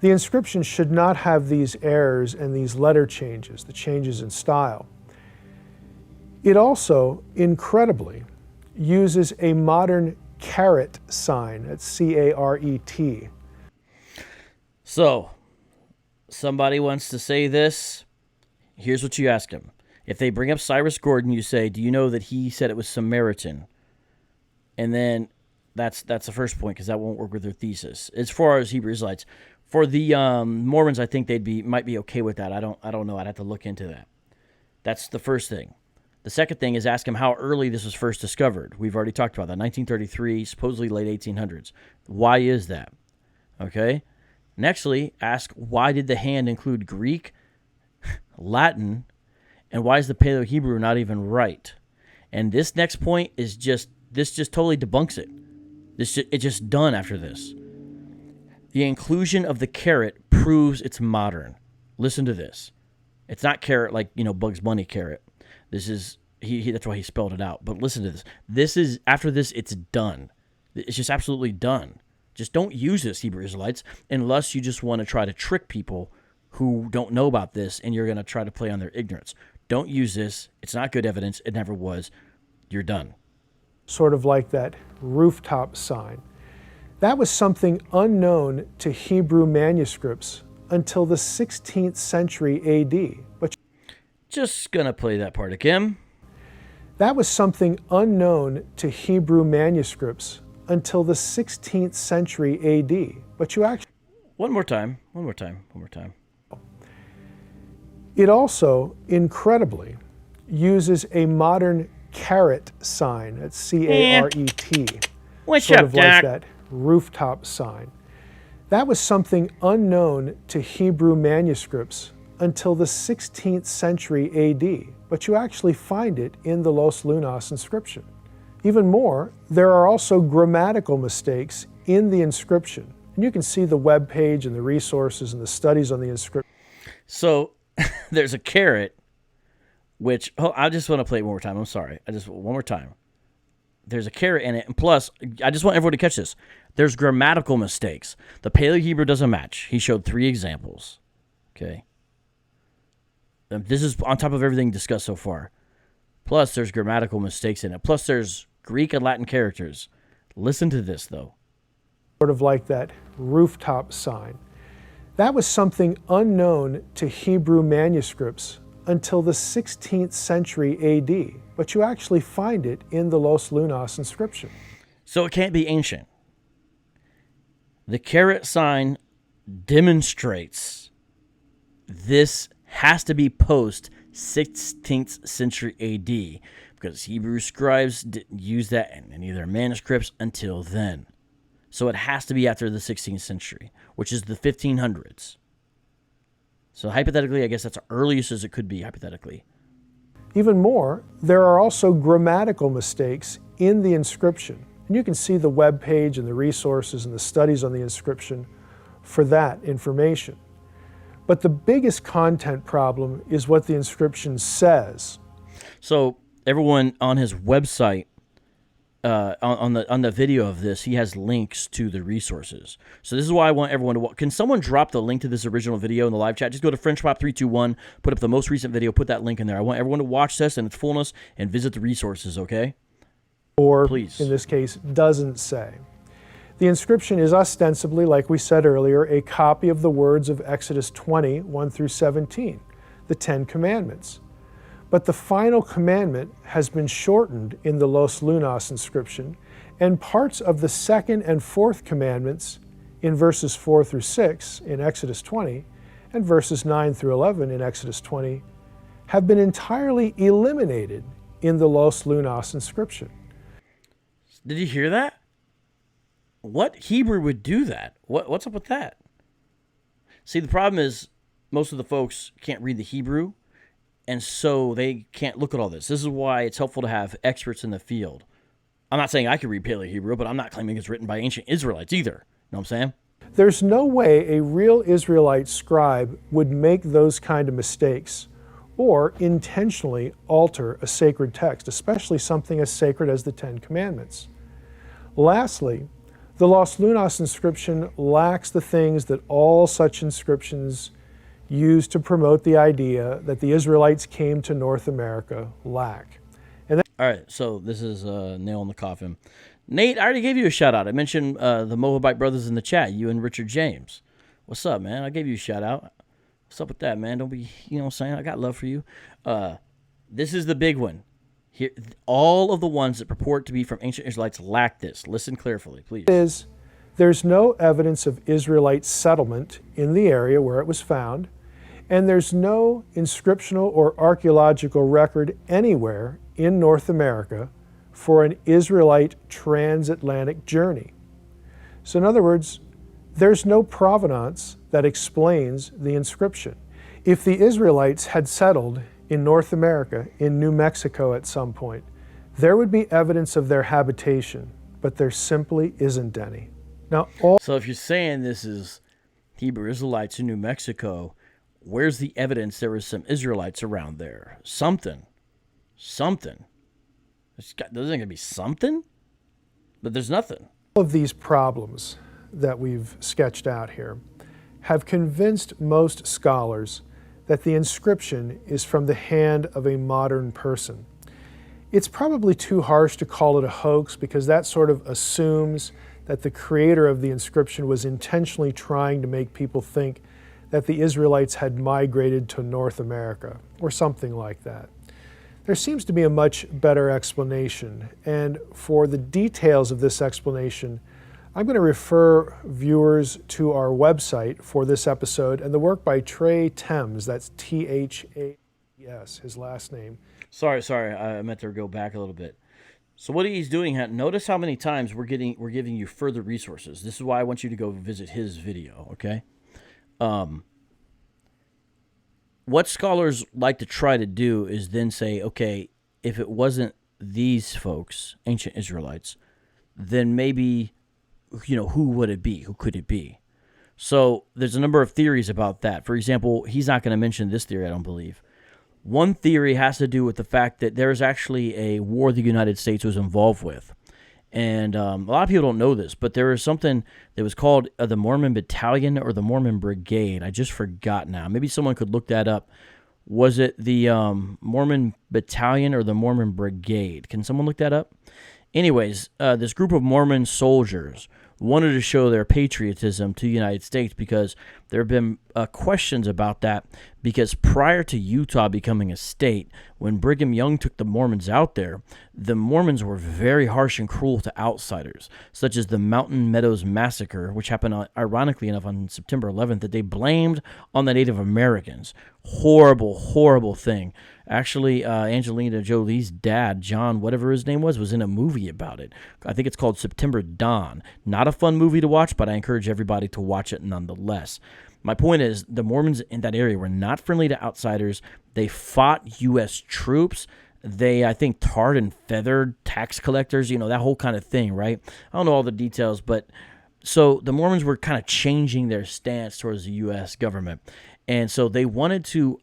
the inscription should not have these errors and these letter changes, the changes in style. It also, incredibly, uses a modern caret sign, that's C-A-R-E-T. So, somebody wants to say this. Here's what you ask him. If they bring up Cyrus Gordon, you say, do you know that he said it was Samaritan? And then that's the first point, because that won't work with their thesis. As far as Hebrew Israelites, for the Mormons, I think might be okay with that. I don't know. I'd have to look into that. That's the first thing. The second thing is ask him how early this was first discovered. We've already talked about that. 1933, supposedly late 1800s. Why is that? Okay. Nextly, ask why did the hand include Greek, Latin, and why is the Paleo-Hebrew not even right? And this next point is just totally debunks it. It's just done after this. The inclusion of the caret proves it's modern. Listen to this. It's not carrot like, Bugs Bunny carrot. This is, that's why he spelled it out. But listen to this. This is, after this, it's done. It's just absolutely done. Just don't use this, Hebrew Israelites, unless you just want to try to trick people who don't know about this and you're going to try to play on their ignorance. Don't use this. It's not good evidence. It never was. You're done. Sort of like that rooftop sign. That was something unknown to Hebrew manuscripts until the 16th century AD. But just going to play that part again. That was something unknown to Hebrew manuscripts until the 16th century AD. But you actually... One more time. It also, incredibly, uses a modern caret sign, that's C-A-R-E-T. What's sort up, of Doc? like that rooftop sign. That was something unknown to Hebrew manuscripts until the 16th century AD, but you actually find it in the Los Lunas inscription. Even more, there are also grammatical mistakes in the inscription. And you can see the web page and the resources and the studies on the inscription. So there's a caret, which, I just want to play it one more time. I'm sorry. One more time. There's a caret in it. And plus, I just want everyone to catch this. There's grammatical mistakes. The Paleo-Hebrew doesn't match. He showed 3 examples. Okay. This is on top of everything discussed so far. Plus, there's grammatical mistakes in it. Plus, there's Greek and Latin characters. Listen to this, though. sort of like that rooftop sign. That was something unknown to Hebrew manuscripts until the 16th century AD, but you actually find it in the Los Lunas inscription. So it can't be ancient. The caret sign demonstrates this has to be post 16th century AD, because Hebrew scribes didn't use that in any of their manuscripts until then. So it has to be after the 16th century, which is the 1500s. So hypothetically, I guess that's the earliest as it could be, hypothetically. Even more, there are also grammatical mistakes in the inscription. And you can see the web page and the resources and the studies on the inscription for that information. But the biggest content problem is what the inscription says. So everyone on his website, on the video of this, he has links to the resources. So this is why I want everyone to watch. Can someone drop the link to this original video in the live chat? Just go to FrenchPop321, put up the most recent video, put that link in there. I want everyone to watch this in its fullness and visit the resources, okay? Or, please, in this case, doesn't say. The inscription is ostensibly, like we said earlier, a copy of the words of Exodus 20, 1 through 17, the Ten Commandments. But the final commandment has been shortened in the Los Lunas inscription, and parts of the second and fourth commandments in verses 4 through 6 in Exodus 20 and verses 9 through 11 in Exodus 20 have been entirely eliminated in the Los Lunas inscription. Did you hear that? What Hebrew would do that? What's up with that? See, the problem is most of the folks can't read the Hebrew, and so they can't look at all this. This is why it's helpful to have experts in the field. I'm not saying I can read Paleo Hebrew, but I'm not claiming it's written by ancient Israelites either. You know what I'm saying? There's no way a real Israelite scribe would make those kind of mistakes or intentionally alter a sacred text, especially something as sacred as the Ten Commandments. Lastly, the Los Lunas inscription lacks the things that all such inscriptions use to promote the idea that the Israelites came to North America lack. All right, so this is a nail in the coffin. Nate, I already gave you a shout out. I mentioned the Moabite brothers in the chat, you and Richard James. What's up, man? I gave you a shout out. What's up with that, man? Don't be, you know what I'm saying? I got love for you. This is the big one. Here, all of the ones that purport to be from ancient Israelites lack this. Listen carefully, please. There's no evidence of Israelite settlement in the area where it was found, and there's no inscriptional or archaeological record anywhere in North America for an Israelite transatlantic journey. So in other words, there's no provenance that explains the inscription. If the Israelites had settled in North America, in New Mexico at some point, there would be evidence of their habitation, but there simply isn't any. Now, so if you're saying this is Hebrew Israelites in New Mexico, where's the evidence there was some Israelites around there? Something. There's going to be something, but there's nothing. All of these problems that we've sketched out here have convinced most scholars that the inscription is from the hand of a modern person. It's probably too harsh to call it a hoax because that sort of assumes that the creator of the inscription was intentionally trying to make people think that the Israelites had migrated to North America or something like that. There seems to be a much better explanation, and for the details of this explanation, I'm going to refer viewers to our website for this episode and the work by Trey Thames, that's T-H-A-E-S, his last name. Sorry, I meant to go back a little bit. So what he's doing, notice how many times we're giving you further resources. This is why I want you to go visit his video, okay? What scholars like to try to do is then say, okay, if it wasn't these folks, ancient Israelites, then maybe, who would it be? Who could it be? So there's a number of theories about that. For example, he's not going to mention this theory, I don't believe. One theory has to do with the fact that there is actually a war the United States was involved with. And a lot of people don't know this, but there was something that was called the Mormon Battalion or the Mormon Brigade. I just forgot now. Maybe someone could look that up. Was it the Mormon Battalion or the Mormon Brigade? Can someone look that up? Anyways, this group of Mormon soldiers wanted to show their patriotism to the United States, because there have been questions about that, because prior to Utah becoming a state, when Brigham Young took the Mormons out there, the Mormons were very harsh and cruel to outsiders, such as the Mountain Meadows Massacre, which happened, ironically enough, on September 11th, that they blamed on the Native Americans. Horrible, horrible thing. Actually, Angelina Jolie's dad, John, whatever his name was in a movie about it. I think it's called September Dawn. Not a fun movie to watch, but I encourage everybody to watch it nonetheless. My point is, the Mormons in that area were not friendly to outsiders. They fought U.S. troops. They, I think, tarred and feathered tax collectors, that whole kind of thing, right? I don't know all the details, but so the Mormons were kind of changing their stance towards the U.S. government. And so they wanted to,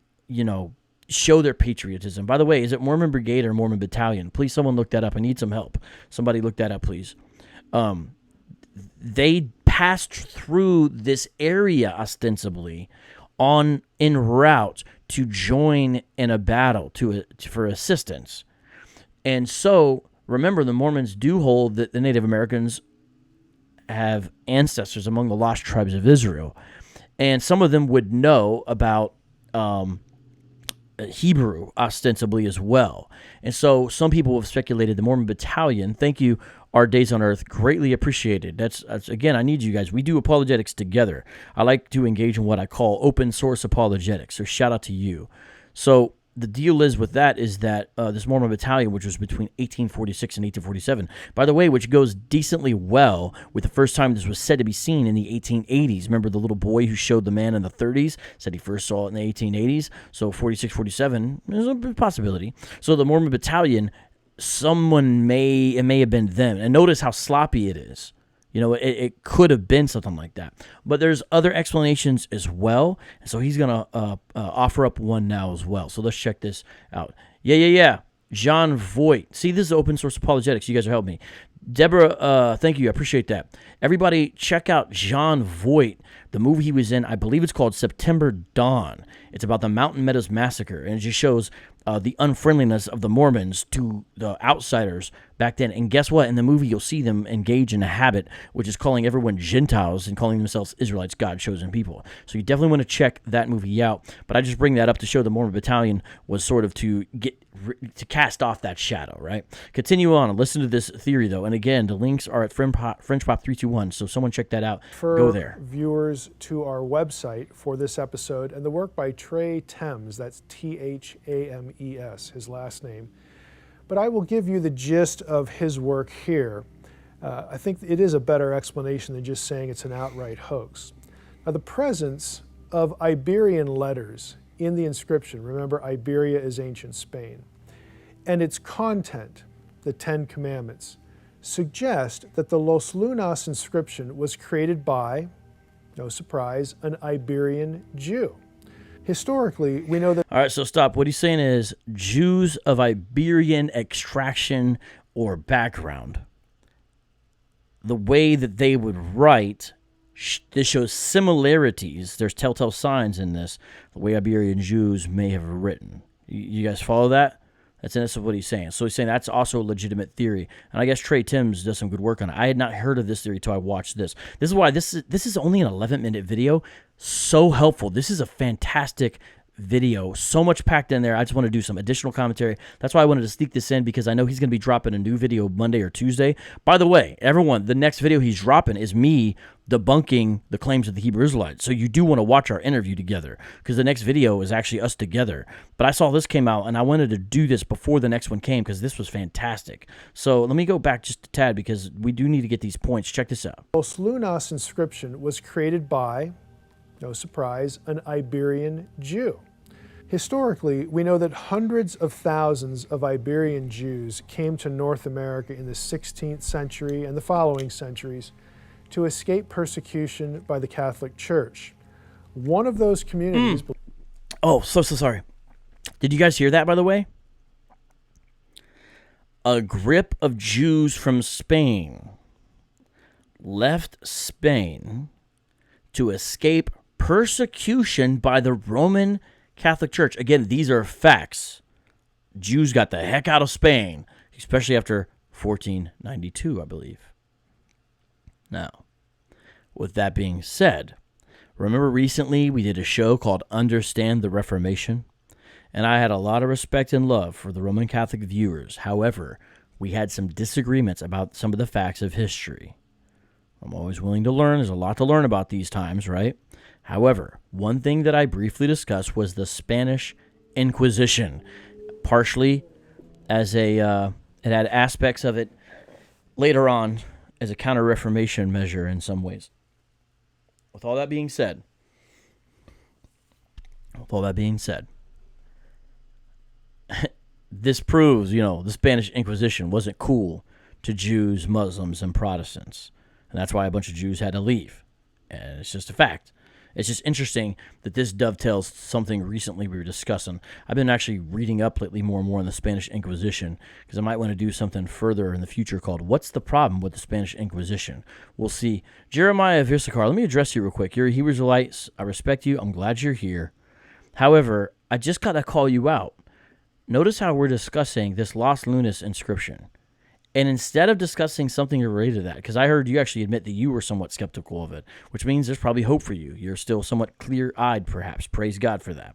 show their patriotism. By the way, is it Mormon Brigade or Mormon Battalion? Please, someone look that up. I need some help. Somebody look that up, please. They passed through this area ostensibly en route to join in a battle for assistance. And so, remember, the Mormons do hold that the Native Americans have ancestors among the lost tribes of Israel. And some of them would know about Hebrew ostensibly as well. And so some people have speculated the Mormon Battalion, thank you, Our Days on Earth, greatly appreciated. That's again, I need you guys. We do apologetics together. I like to engage in what I call open source apologetics, so shout out to you. So the deal is with that is that this Mormon Battalion, which was between 1846 and 1847, by the way, which goes decently well with the first time this was said to be seen in the 1880s. Remember the little boy who showed the man in the 30s, said he first saw it in the 1880s, so 46, 47 is a possibility. So the Mormon Battalion, it may have been them. And notice how sloppy it is. It could have been something like that. But there's other explanations as well. And so he's going to offer up one now as well. So let's check this out. Yeah. John Voight. See, this is open source apologetics. You guys are helping me. Deborah, thank you. I appreciate that. Everybody, check out John Voight. The movie he was in, I believe it's called September Dawn. It's about the Mountain Meadows Massacre, and it just shows the unfriendliness of the Mormons to the outsiders back then. And guess what? In the movie, you'll see them engage in a habit, which is calling everyone Gentiles and calling themselves Israelites, God's chosen people. So you definitely want to check that movie out. But I just bring that up to show the Mormon Battalion was sort of to cast off that shadow, right? Continue on and listen to this theory, though. And again, the links are at FrenchPop321, so someone check that out. Go there. Viewers to our website for this episode and the work by Trey Thames, that's Thames, his last name. But I will give you the gist of his work here. I think it is a better explanation than just saying it's an outright hoax. Now, the presence of Iberian letters in the inscription, remember Iberia is ancient Spain, and its content, the Ten Commandments, suggest that the Los Lunas inscription was created by, no surprise, an Iberian Jew. Historically, we know that... All right, so stop. What he's saying is Jews of Iberian extraction or background. The way that they would write, this shows similarities. There's telltale signs in this, the way Iberian Jews may have written. You guys follow that? That's in essence what he's saying. So he's saying that's also a legitimate theory. And I guess Trey Thames does some good work on it. I had not heard of this theory until I watched this. This is why this is only an 11-minute video. So helpful. This is a fantastic video. So much packed in there. I just want to do some additional commentary. That's why I wanted to sneak this in, because I know he's going to be dropping a new video Monday or Tuesday. By the way, everyone, the next video he's dropping is me debunking the claims of the Hebrew Israelites. So you do want to watch our interview together, because the next video is actually us together. But I saw this came out, and I wanted to do this before the next one came, because this was fantastic. So let me go back just a tad, because we do need to get these points. Check this out. Los Lunas inscription was created by, no surprise, an Iberian Jew. Historically, we know that hundreds of thousands of Iberian Jews came to North America in the 16th century and the following centuries to escape persecution by the Catholic Church. One of those communities... Oh, so sorry. Did you guys hear that, by the way? A grip of Jews from Spain left Spain to escape persecution by the Roman Catholic Church. Again, these are facts. Jews got the heck out of Spain, especially after 1492, I believe. Now, with that being said, remember recently we did a show called Understand the Reformation? And I had a lot of respect and love for the Roman Catholic viewers. However, we had some disagreements about some of the facts of history. I'm always willing to learn. There's a lot to learn about these times, right? However, one thing that I briefly discussed was the Spanish Inquisition. Partially as it had aspects of it later on as a counter-reformation measure in some ways. With all that being said, this proves, the Spanish Inquisition wasn't cool to Jews, Muslims, and Protestants. And that's why a bunch of Jews had to leave. And it's just a fact. It's just interesting that this dovetails something recently we were discussing. I've been actually reading up lately more and more on the Spanish Inquisition because I might want to do something further in the future called What's the Problem with the Spanish Inquisition? We'll see. Jeremiah Visakar, let me address you real quick. You're a Hebrew Israelite. I respect you. I'm glad you're here. However, I just got to call you out. Notice how we're discussing this Los Lunas inscription. And instead of discussing something related to that, because I heard you actually admit that you were somewhat skeptical of it, which means there's probably hope for you. You're still somewhat clear-eyed, perhaps. Praise God for that.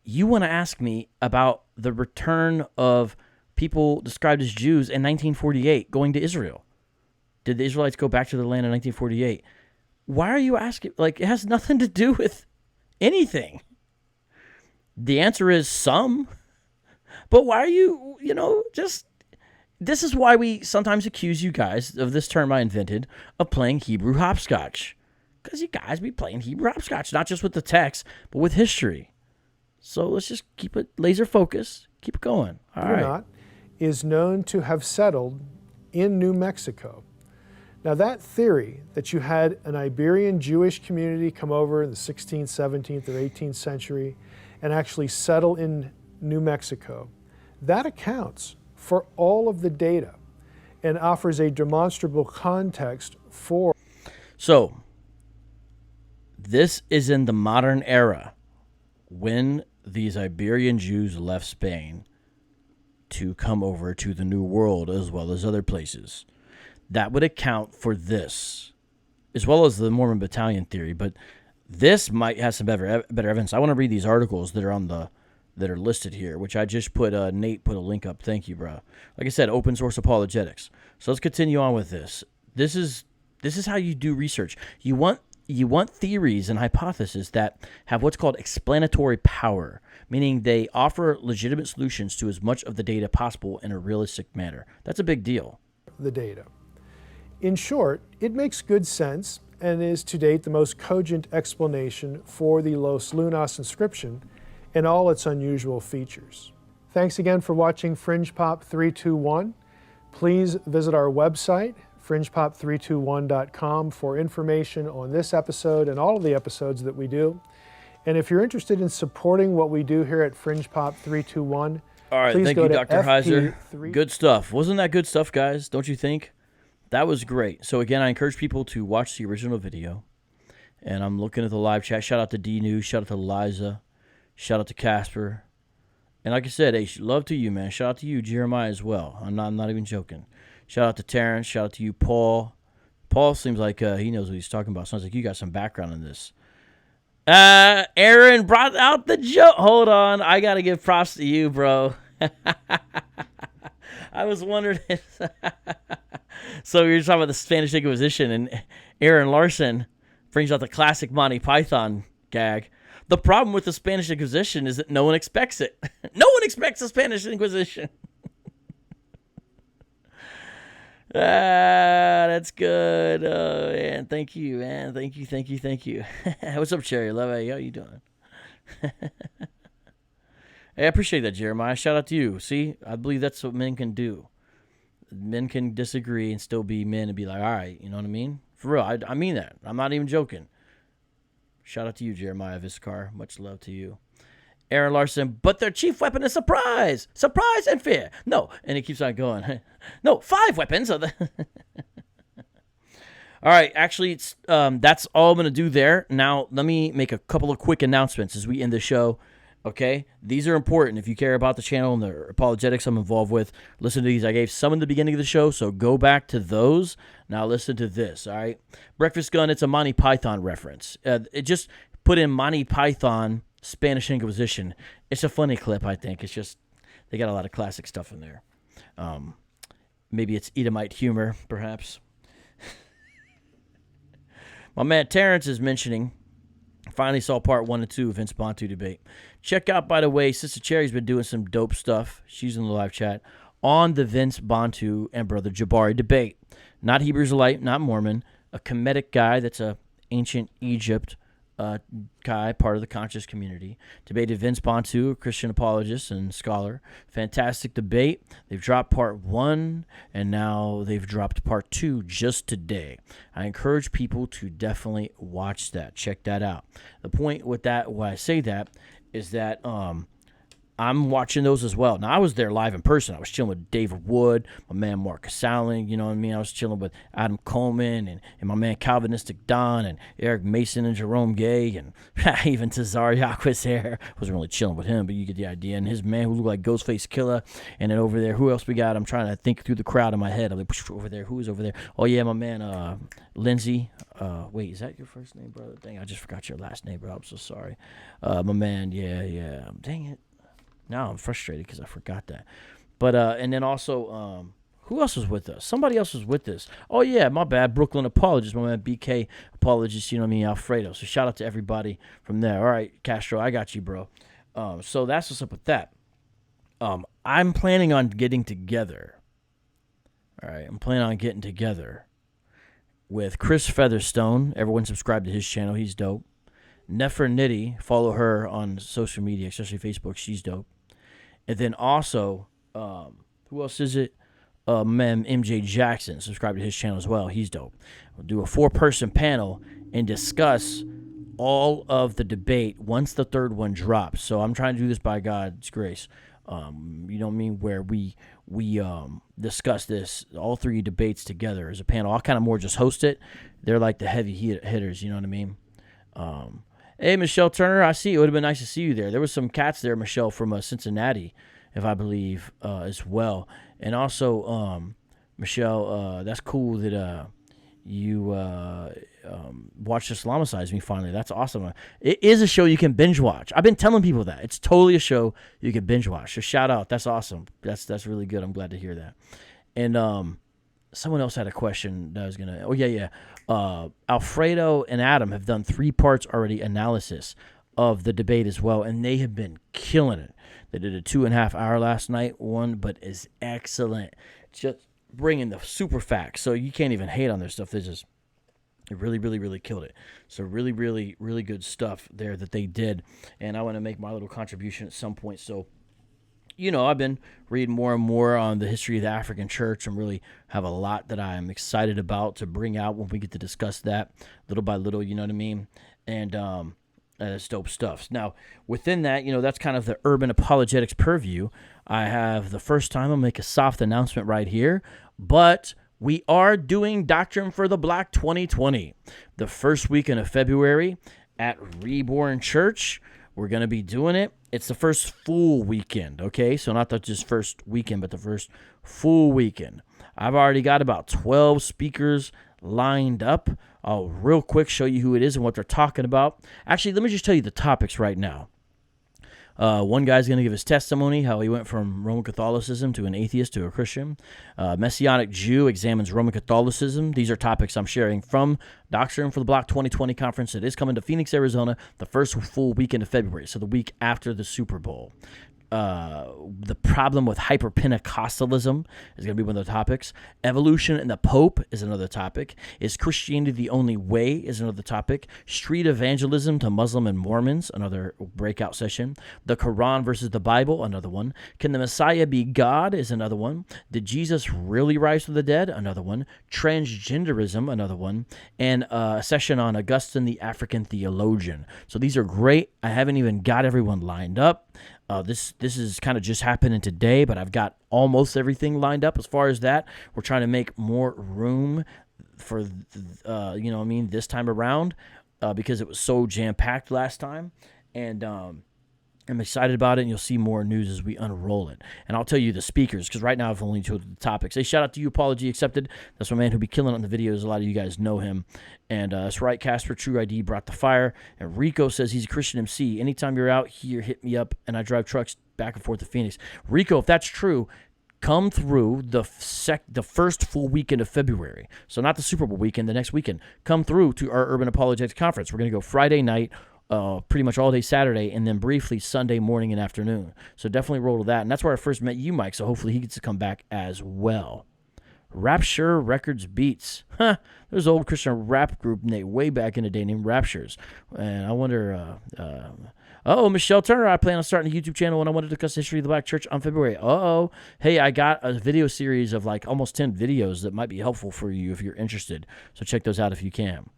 You want to ask me about the return of people described as Jews in 1948 going to Israel. Did the Israelites go back to their land in 1948? Why are you asking? Like, it has nothing to do with anything. The answer is some. But why are you, just... This is why we sometimes accuse you guys of this term I invented of playing Hebrew hopscotch. Because you guys be playing Hebrew hopscotch, not just with the text, but with history. So let's just keep it laser focused. Keep it going. All right. Not is known to have settled in New Mexico. Now that theory that you had an Iberian Jewish community come over in the 16th, 17th, or 18th century and actually settle in New Mexico, that accounts for all of the data and offers a demonstrable context for. So, this is in the modern era when these Iberian Jews left Spain to come over to the New World as well as other places. That would account for this, as well as the Mormon battalion theory, but this might have some better evidence. I want to read these articles that are listed here, which I just put, Nate put a link up. Thank you, bro. Like I said, open source apologetics. So let's continue on with this. This is how you do research. You want theories and hypotheses that have what's called explanatory power, meaning they offer legitimate solutions to as much of the data possible in a realistic manner. That's a big deal. The data. In short, it makes good sense and is to date the most cogent explanation for the Los Lunas inscription and all its unusual features. Thanks again for watching Fringe Pop 321. Please visit our website, fringepop321.com, for information on this episode and all of the episodes that we do. And if you're interested in supporting what we do here at Fringe Pop 321, all right, please thank go you, to Dr. Heiser. FP3. Good stuff. Wasn't that good stuff, guys? Don't you think? That was great. So again, I encourage people to watch the original video. And I'm looking at the live chat. Shout out to D News. Shout out to Liza. Shout out to Casper. And like I said, hey, love to you, man. Shout out to you, Jeremiah, as well. I'm not even joking. Shout out to Terrence. Shout out to you, Paul. Paul seems like he knows what he's talking about. Sounds like you got some background in this. Aaron brought out the joke. Hold on. I got to give props to you, bro. I was wondering if... So you're talking about the Spanish Inquisition, and Aaron Larson brings out the classic Monty Python gag. The problem with the Spanish Inquisition is that no one expects it. No one expects the Spanish Inquisition. That's good. Oh, man. Thank you, man. Thank you. What's up, Cherry? Love it. How you doing? Hey, I appreciate that, Jeremiah. Shout out to you. See, I believe that's what men can do. Men can disagree and still be men and be like, all right, you know what I mean? For real, I mean that. I'm not even joking. Shout out to you, Jeremiah Viscar. Much love to you. Aaron Larson, but their chief weapon is surprise. Surprise and fear. No, and he keeps on going. No, 5 weapons. All right, actually, it's that's all I'm going to do there. Now, let me make a couple of quick announcements as we end the show. Okay, these are important. If you care about the channel and the apologetics I'm involved with, listen to these. I gave some in the beginning of the show, so go back to those. Now listen to this, all right? Breakfast Gun, it's a Monty Python reference. It just put in Monty Python, Spanish Inquisition. It's a funny clip, I think. It's just, they got a lot of classic stuff in there. Maybe it's Edomite humor, perhaps. My man Terrence is mentioning, finally saw part 1 and 2 of Vince Bantu debate. Check out, by the way, Sister Cherry's been doing some dope stuff. She's in the live chat on the Vince Bantu and Brother Jabari debate. Not Hebrew Israelite, not Mormon, a Kemetic guy that's a ancient Egypt guy, part of the conscious community. Debated Vince Bantu, a Christian apologist and scholar. Fantastic debate. They've dropped part 1, and now they've dropped part 2 just today. I encourage people to definitely watch that. Check that out. The point with that, why I say that, is that I'm watching those as well. Now, I was there live in person. I was chilling with David Wood, my man Mark Casalen, you know what I mean? I was chilling with Adam Coleman and my man Calvinistic Don and Eric Mason and Jerome Gay and even Tazariak was there. Wasn't really chilling with him, but you get the idea. And his man who looked like Ghostface Killer. And then over there, who else we got? I'm trying to think through the crowd in my head. I'm like, over there, who's over there? Oh, yeah, my man Lindsay. Wait, is that your first name, brother? Dang, I just forgot your last name, bro. I'm so sorry. My man, yeah. Dang it. Now I'm frustrated because I forgot that. But, and then also, who else was with us? Somebody else was with us. Oh, yeah, my bad. Brooklyn Apologist, my man BK Apologist, you know what I mean, Alfredo. So shout out to everybody from there. All right, Castro, I got you, bro. So that's what's up with that. I'm planning on getting together. All right, I'm planning on getting together with Chris Featherstone. Everyone subscribe to his channel. He's dope. Nefertiti, follow her on social media, especially Facebook. She's dope. And then also, who else is it? Man, MJ Jackson. Subscribe to his channel as well. He's dope. We'll do a 4-person panel and discuss all of the debate once the third one drops. So I'm trying to do this by God's grace. You know what I mean? Where we discuss this, all 3 debates together as a panel. I'll kind of more just host it. They're like the heavy hitters, you know what I mean? Hey, Michelle Turner, I see. It would have been nice to see you there. There was some cats there, Michelle, from Cincinnati, if I believe, as well. And also, Michelle, that's cool that you watched Islamicize Me finally. That's awesome. It is a show you can binge watch. I've been telling people that. It's totally a show you can binge watch. So shout out. That's awesome. That's really good. I'm glad to hear that. And someone else had a question that I was going to... Oh, yeah. Alfredo and Adam have done 3 parts already analysis of the debate as well, and they have been killing it. They did a 2.5 hour last night one, but is excellent. Just bringing the super facts, so you can't even hate on their stuff. They really killed it. So really good stuff there that they did, and I want to make my little contribution at some point. So, you know, I've been reading more and more on the history of the African church and really have a lot that I'm excited about to bring out when we get to discuss that little by little, you know what I mean? And it's dope stuff. Now, within that, you know, that's kind of the urban apologetics purview. I have the first time I'll make a soft announcement right here, but we are doing Doctrine for the Black 2020. The first weekend of February at Reborn Church. We're going to be doing it. It's the first full weekend, okay? So not just first weekend, but the first full weekend. I've already got about 12 speakers lined up. I'll real quick show you who it is and what they're talking about. Actually, let me just tell you the topics right now. One guy's going to give his testimony, how he went from Roman Catholicism to an atheist to a Christian. Messianic Jew examines Roman Catholicism. These are topics I'm sharing from Doctrine for the Black 2020 conference. It is coming to Phoenix, Arizona, the first full weekend of February, so the week after the Super Bowl. The problem with hyper-Pentecostalism is going to be one of the topics. Evolution and the Pope is another topic. Is Christianity the only way is another topic. Street evangelism to Muslim and Mormons, another breakout session. The Quran versus the Bible, another one. Can the Messiah be God is another one. Did Jesus really rise from the dead? Another one. Transgenderism, another one. And a session on Augustine, the African theologian. So these are great. I haven't even got everyone lined up. This is kind of just happening today, but I've got almost everything lined up as far as that. We're trying to make more room for, you know what I mean, this time around because it was so jam-packed last time. And I'm excited about it, and you'll see more news as we unroll it. And I'll tell you the speakers, because right now I've only told the topics. Hey, shout out to you, Apology Accepted. That's my man who'll be killing it on the videos. A lot of you guys know him. And that's right, Casper, True ID, brought the fire. And Rico says he's a Christian MC. Anytime you're out here, hit me up, and I drive trucks back and forth to Phoenix. Rico, if that's true, come through the first full weekend of February. So not the Super Bowl weekend, the next weekend. Come through to our Urban Apologetics Conference. We're going to go Friday night, pretty much all day Saturday, and then briefly Sunday morning and afternoon. So definitely roll to that. And that's where I first met you, Mike, so hopefully he gets to come back as well. Rapture Records Beats. There's an old Christian rap group way back in the day named Raptures. And I wonder... Michelle Turner, I plan on starting a YouTube channel and I want to discuss the history of the Black Church on February. Hey, I got a video series of like almost 10 videos that might be helpful for you if you're interested. So check those out if you can.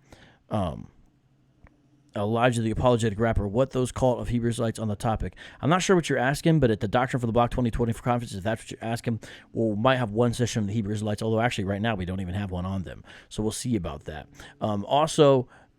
Elijah the Apologetic Rapper, what those cult of Hebrew Israelites on the topic. I'm not sure what you're asking, but at the Doctrine for the Block 2020 conference, if that's what you're asking, we might have one session on the Hebrew Israelites, although actually right now we don't even have one on them. So we'll see about that.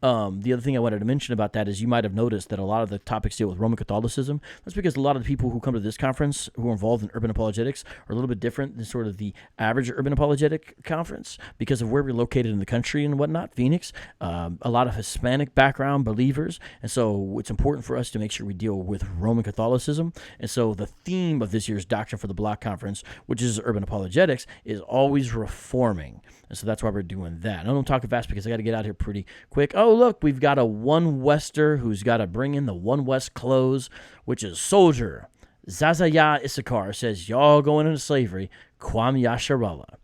The other thing I wanted to mention about that is you might have noticed that a lot of the topics deal with Roman Catholicism. That's because a lot of the people who come to this conference who are involved in urban apologetics are a little bit different than sort of the average urban apologetic conference because of where we're located in the country and whatnot, Phoenix. A lot of Hispanic background believers, and so it's important for us to make sure we deal with Roman Catholicism. And so the theme of this year's Doctrine for the Block conference, which is urban apologetics, is always reforming. And so that's why we're doing that. And I'm talking fast because I got to get out here pretty quick. Oh, look, we've got a One Wester who's got to bring in the One West clothes, which is Soldier. Zazaya Issachar says, y'all going into slavery. Kwam Yasharallah.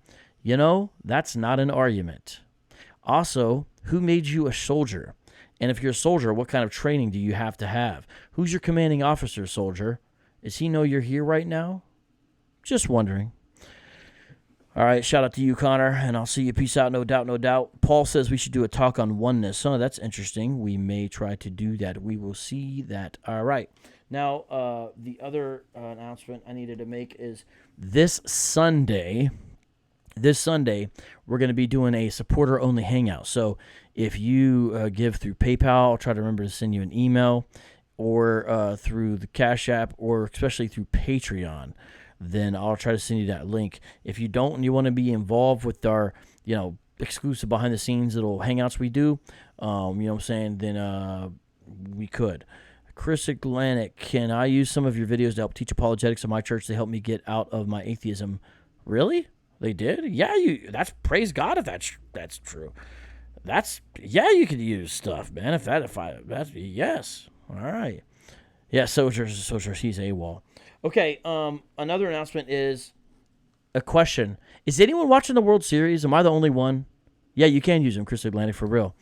You know, that's not an argument. Also, who made you a soldier? And if you're a soldier, what kind of training do you have to have? Who's your commanding officer, soldier? Does he know you're here right now? Just wondering. All right, shout out to you, Connor, and I'll see you. Peace out, no doubt, no doubt. Paul says we should do a talk on oneness. Oh, that's interesting. We may try to do that. We will see that. All right. Now, the other announcement I needed to make is this Sunday, we're going to be doing a supporter-only hangout. So if you give through PayPal, I'll try to remember to send you an email, or through the Cash App, or especially through Patreon, then I'll try to send you that link. If you don't and you want to be involved with our, exclusive behind-the-scenes little hangouts we do, then we could. Chris Atlantic, can I use some of your videos to help teach apologetics in my church to help me get out of my atheism? Really? They did? Yeah, that's praise God if that's true. You could use stuff, man. Yes. All right. Yeah, Soldier, he's AWOL. Okay, another announcement is a question. Is anyone watching the World Series? Am I the only one? Yeah, you can use them, Chris Atlantic, for real.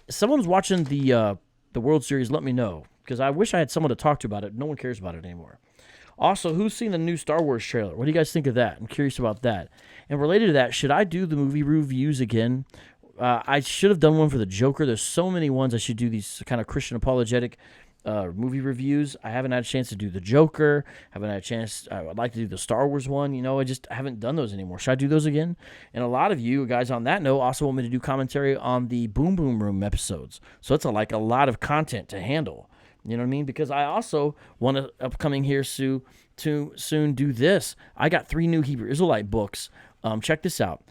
Someone's watching the World Series, let me know, because I wish I had someone to talk to about it. No one cares about it anymore. Also, who's seen the new Star Wars trailer? What do you guys think of that? I'm curious about that. And related to that, should I do the movie reviews again? I should have done one for the Joker. There's so many ones I should do, these kind of Christian apologetic movie reviews. I haven't had a chance to do the Joker. Haven't had a chance. I would like to do the Star Wars one. I just haven't done those anymore. Should I do those again? And a lot of you guys on that note also want me to do commentary on the Boom Boom Room episodes. So it's a lot of content to handle. You know what I mean? Because I also want to, upcoming here to soon do this. I got 3 new Hebrew Israelite books. Check this out.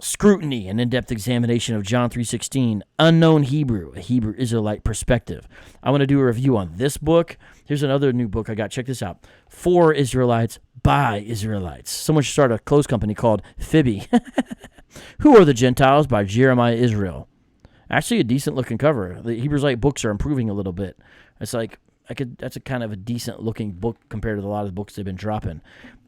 Scrutiny, an in-depth examination of John 3:16, Unknown Hebrew, a Hebrew Israelite perspective. I want to do a review on this book. Here's another new book I got. Check this out. For Israelites, by Israelites. Someone should start a clothes company called Fibby. Who Are the Gentiles by Jeremiah Israel. Actually, a decent-looking cover. The Hebrew Israelite books are improving a little bit. It's like, that's a kind of a decent-looking book compared to a lot of the books they've been dropping.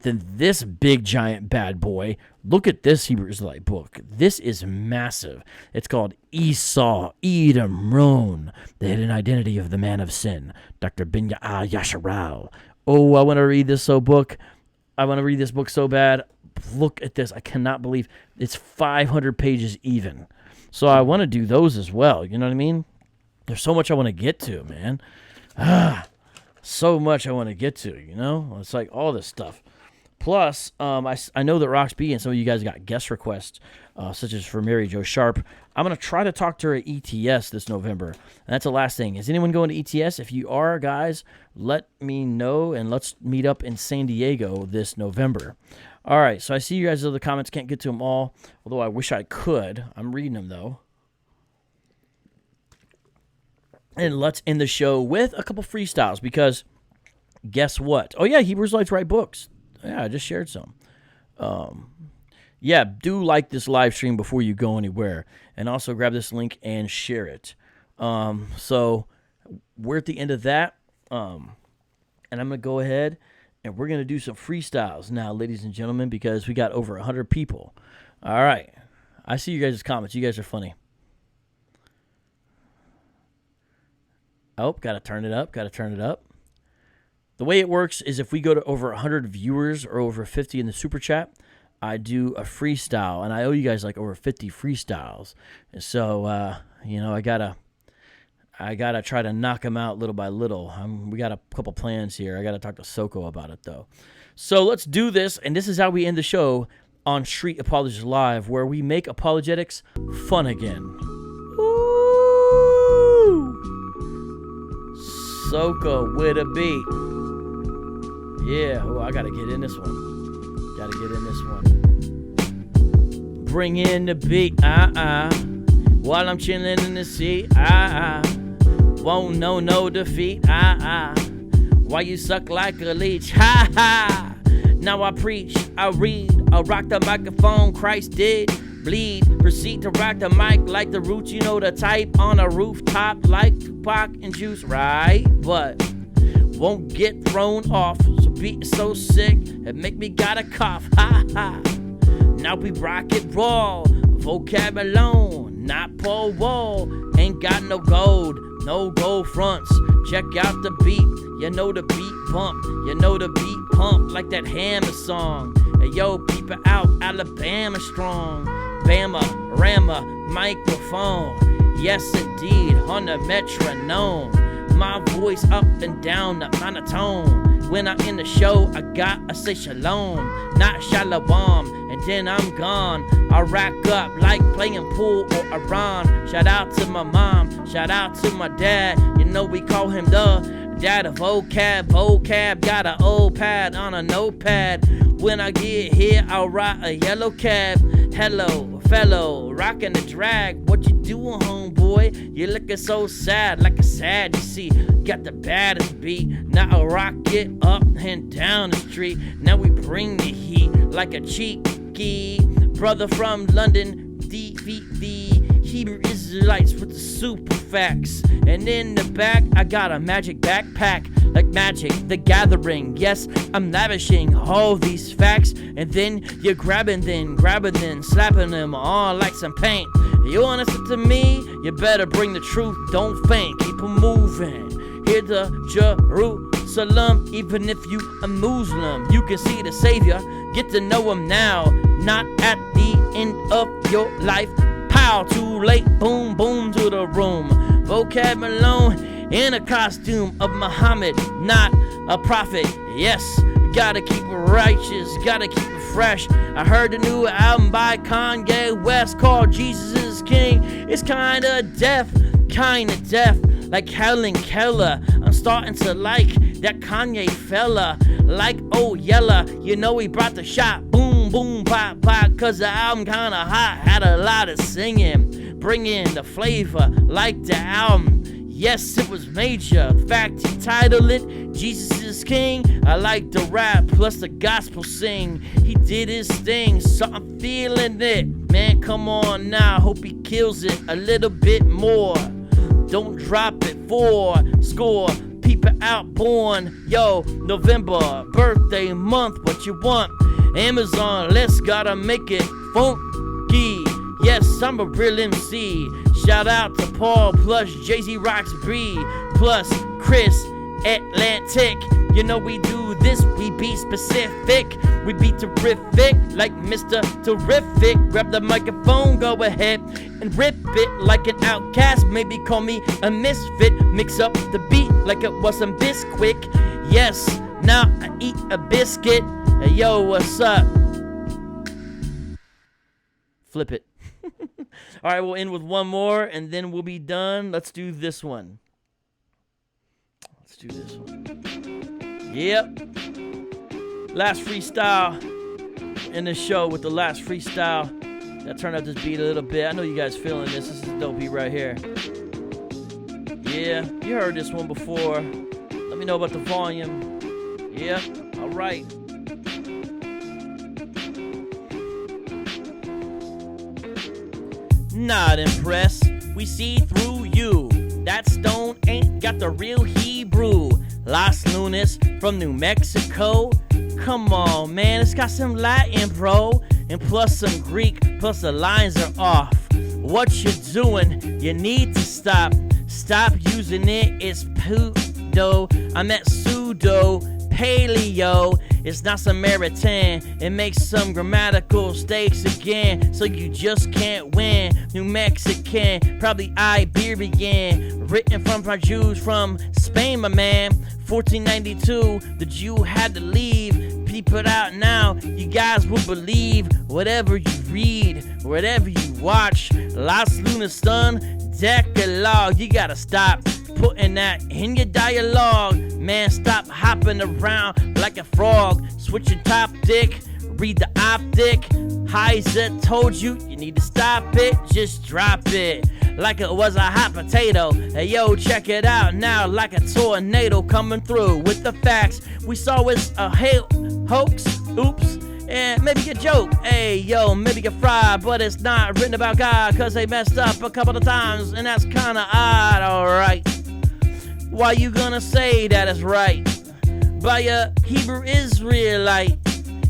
Then this big, giant, bad boy, look at this Hebrew Israelite book. This is massive. It's called Esau, Edom, Ron, the Hidden Identity of the Man of Sin, Dr. Binya Yasharal. Oh, I want to read this book. I want to read this book so bad. Look at this. I cannot believe it's 500 pages even. So I want to do those as well. You know what I mean? There's so much I want to get to, man. So much I want to get to, It's like all this stuff. Plus, I know that Roxby and some of you guys got guest requests, such as for Mary Jo Sharp. I'm going to try to talk to her at ETS this November. And that's the last thing. Is anyone going to ETS? If you are, guys, let me know, and let's meet up in San Diego this November. All right, so I see you guys' other comments. Can't get to them all, although I wish I could. I'm reading them, though. And let's end the show with a couple freestyles, because guess what? Oh, yeah, Hebrews Lights Write Books. Yeah, I just shared some. Yeah, do like this live stream before you go anywhere. And also grab this link and share it. So we're at the end of that. And I'm going to go ahead and we're going to do some freestyles now, ladies and gentlemen, because we got over 100 people. All right. I see you guys' comments. You guys are funny. Oh, got to turn it up. The way it works is if we go to over 100 viewers or over 50 in the super chat, I do a freestyle, and I owe you guys like over 50 freestyles. And so, I gotta try to knock them out little by little. We got a couple plans here. I gotta talk to Soko about it though. So let's do this, and this is how we end the show on Street Apologies Live, where we make apologetics fun again. Woo! Soko with a beat. Yeah, I gotta get in this one. Bring in the beat, while I'm chilling in the seat, won't know no defeat, why you suck like a leech, now I preach, I read, I rock the microphone, Christ did bleed, proceed to rock the mic like the roots, you know the type, on a rooftop like Tupac and Juice, right, but won't get thrown off, so beat is so sick, it make me gotta cough, now we rock it raw, vocab alone, not Paul Wall, ain't got no gold fronts, check out the beat, you know the beat bump, you know the beat pump, like that Hammer song, hey yo, peep it out, Alabama strong, Bama, Rama, microphone, yes indeed, on the metronome, my voice up and down the monotone. When I'm in the show, I gotta say shalom, not shalom, and then I'm gone. I rack up like playing pool or Iran. Shout out to my mom, shout out to my dad. You know we call him the dad of vocab. Got an old pad on a notepad. When I get here, I'll ride a yellow cab. Hello, fellow, rockin' the drag. What you doing, homeboy? You looking so sad, like a sad, you see. Got the baddest beat. Now I rock it up and down the street. Now we bring the heat like a cheeky brother from London. DVV, Hebrew Israelites with the super facts. And in the back, I got a magic backpack. Like Magic, the Gathering. Yes, I'm lavishing all these facts. And then you're grabbing them, slapping them on like some paint. You wanna listen to me? You better bring the truth, don't faint. Keep 'em moving. Hear the Jerusalem. Even if you a Muslim, you can see the Savior. Get to know him now, not at the end of your life. Pow, too late, boom, boom to the room. Vocab Malone in a costume of Muhammad, not a prophet. Yes, gotta keep it righteous, gotta keep it fresh. I heard the new album by Kanye West called Jesus is King. It's kinda deaf, like Helen Keller. I'm starting to like that Kanye fella, like oh Yella. You know he brought the shot, boom, boom, pop, pop. Cause the album kinda hot, had a lot of singing, bringing the flavor like the album. Yes, it was major. In fact, he titled it Jesus is King. I like the rap plus the gospel sing. He did his thing, so I'm feeling it. Man, come on now, hope he kills it a little bit more. Don't drop it for score. People out born, yo, November, birthday month, what you want? Amazon, let's gotta make it funky. Yes, I'm a real MC. Shout out to Paul plus Jay-Z Rocks B plus Chris Atlantic. You know we do this, we be specific. We be terrific like Mr. Terrific. Grab the microphone, go ahead and rip it like an outcast. Maybe call me a misfit. Mix up the beat like it was some Bisquick. Yes, now I eat a biscuit. yo, what's up? Flip it. All right, we'll end with one more, and then we'll be done. Let's do this one. Yep. Last freestyle in the show with the last freestyle. That turned up this beat a little bit. I know you guys feeling this. This is a dope beat right here. Yeah, you heard this one before. Let me know about the volume. Yep, all right. Not impressed, we see through you. That stone ain't got the real Hebrew. Los Lunas from New Mexico. Come on, man, it's got some Latin, bro. And plus some Greek, plus the lines are off. What you doing? You need to stop. Stop using it, it's pseudo. I meant pseudo, paleo. It's not Samaritan, it makes some grammatical mistakes again. So you just can't win. New Mexican, probably Iberian. Written from our Jews from Spain, my man. 1492, the Jew had to leave. Peep it out now, you guys will believe whatever you read, whatever you watch. Los Lunas, son, Decalogue. You gotta stop putting that in your dialogue. Man, stop hopping around like a frog. Switch your topic, read the optic. Heiser told you, you need to stop it. Just drop it like it was a hot potato. Hey yo, check it out now, like a tornado coming through with the facts. We saw it's a hoax, oops, and maybe a joke. Hey yo, maybe a fry, but it's not written about God, cause they messed up a couple of times, and that's kinda odd, alright. Why you gonna say that is right? By a Hebrew Israelite.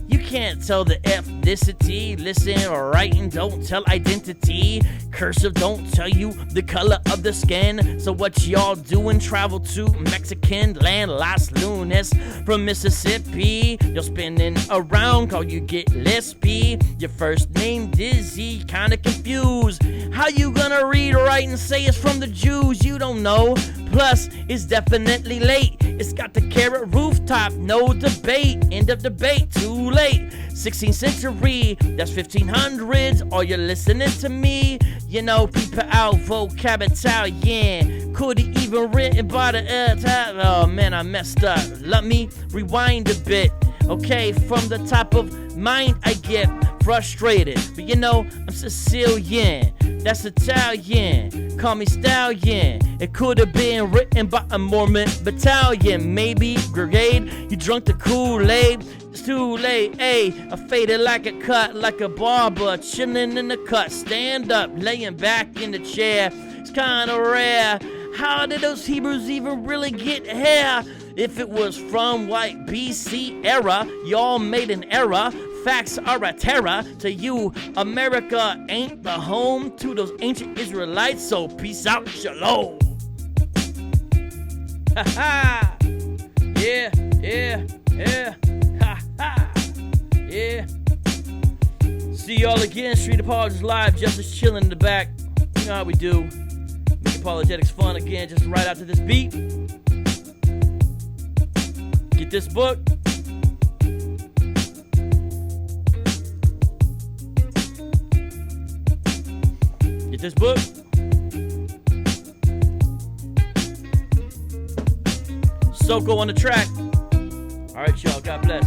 You can't tell the ethnicity. Listen or writing don't tell identity. Cursive don't tell you the color of the skin. So what y'all doing? Travel to Mexican land, Los Lunas from Mississippi. You're spinning around, call you get lispy. Your first name Dizzy, kinda confused. How you gonna read, write, and say it's from the Jews? You don't know. Plus, it's definitely late. It's got the carrot rooftop, no debate. End of debate, too late. 16th century, that's 1500s. Are you listening to me? You know, people out, vocab Italian. Could've even written by the oh man, I messed up. Let me rewind a bit. Okay, from the top of mind, I get frustrated. But you know, I'm Sicilian. That's Italian. Call me Stallion. It could have been written by a Mormon battalion. Maybe brigade. You drunk the Kool-Aid. It's too late, ayy. I faded like a cut, like a barber. Chilling in the cut. Stand up, laying back in the chair. It's kinda rare. How did those Hebrews even really get here? If it was from white BC era, y'all made an error. Facts are a terror to you. America ain't the home to those ancient Israelites, so peace out, shalom. Ha ha. Yeah, yeah, yeah. Ha ha. Yeah. See y'all again. Street Apologists Live. Justice chilling in the back. You know how we do. Make apologetics fun again, just right after this beat. Get this book. Get this book. Soko on the track. All right, y'all. God bless.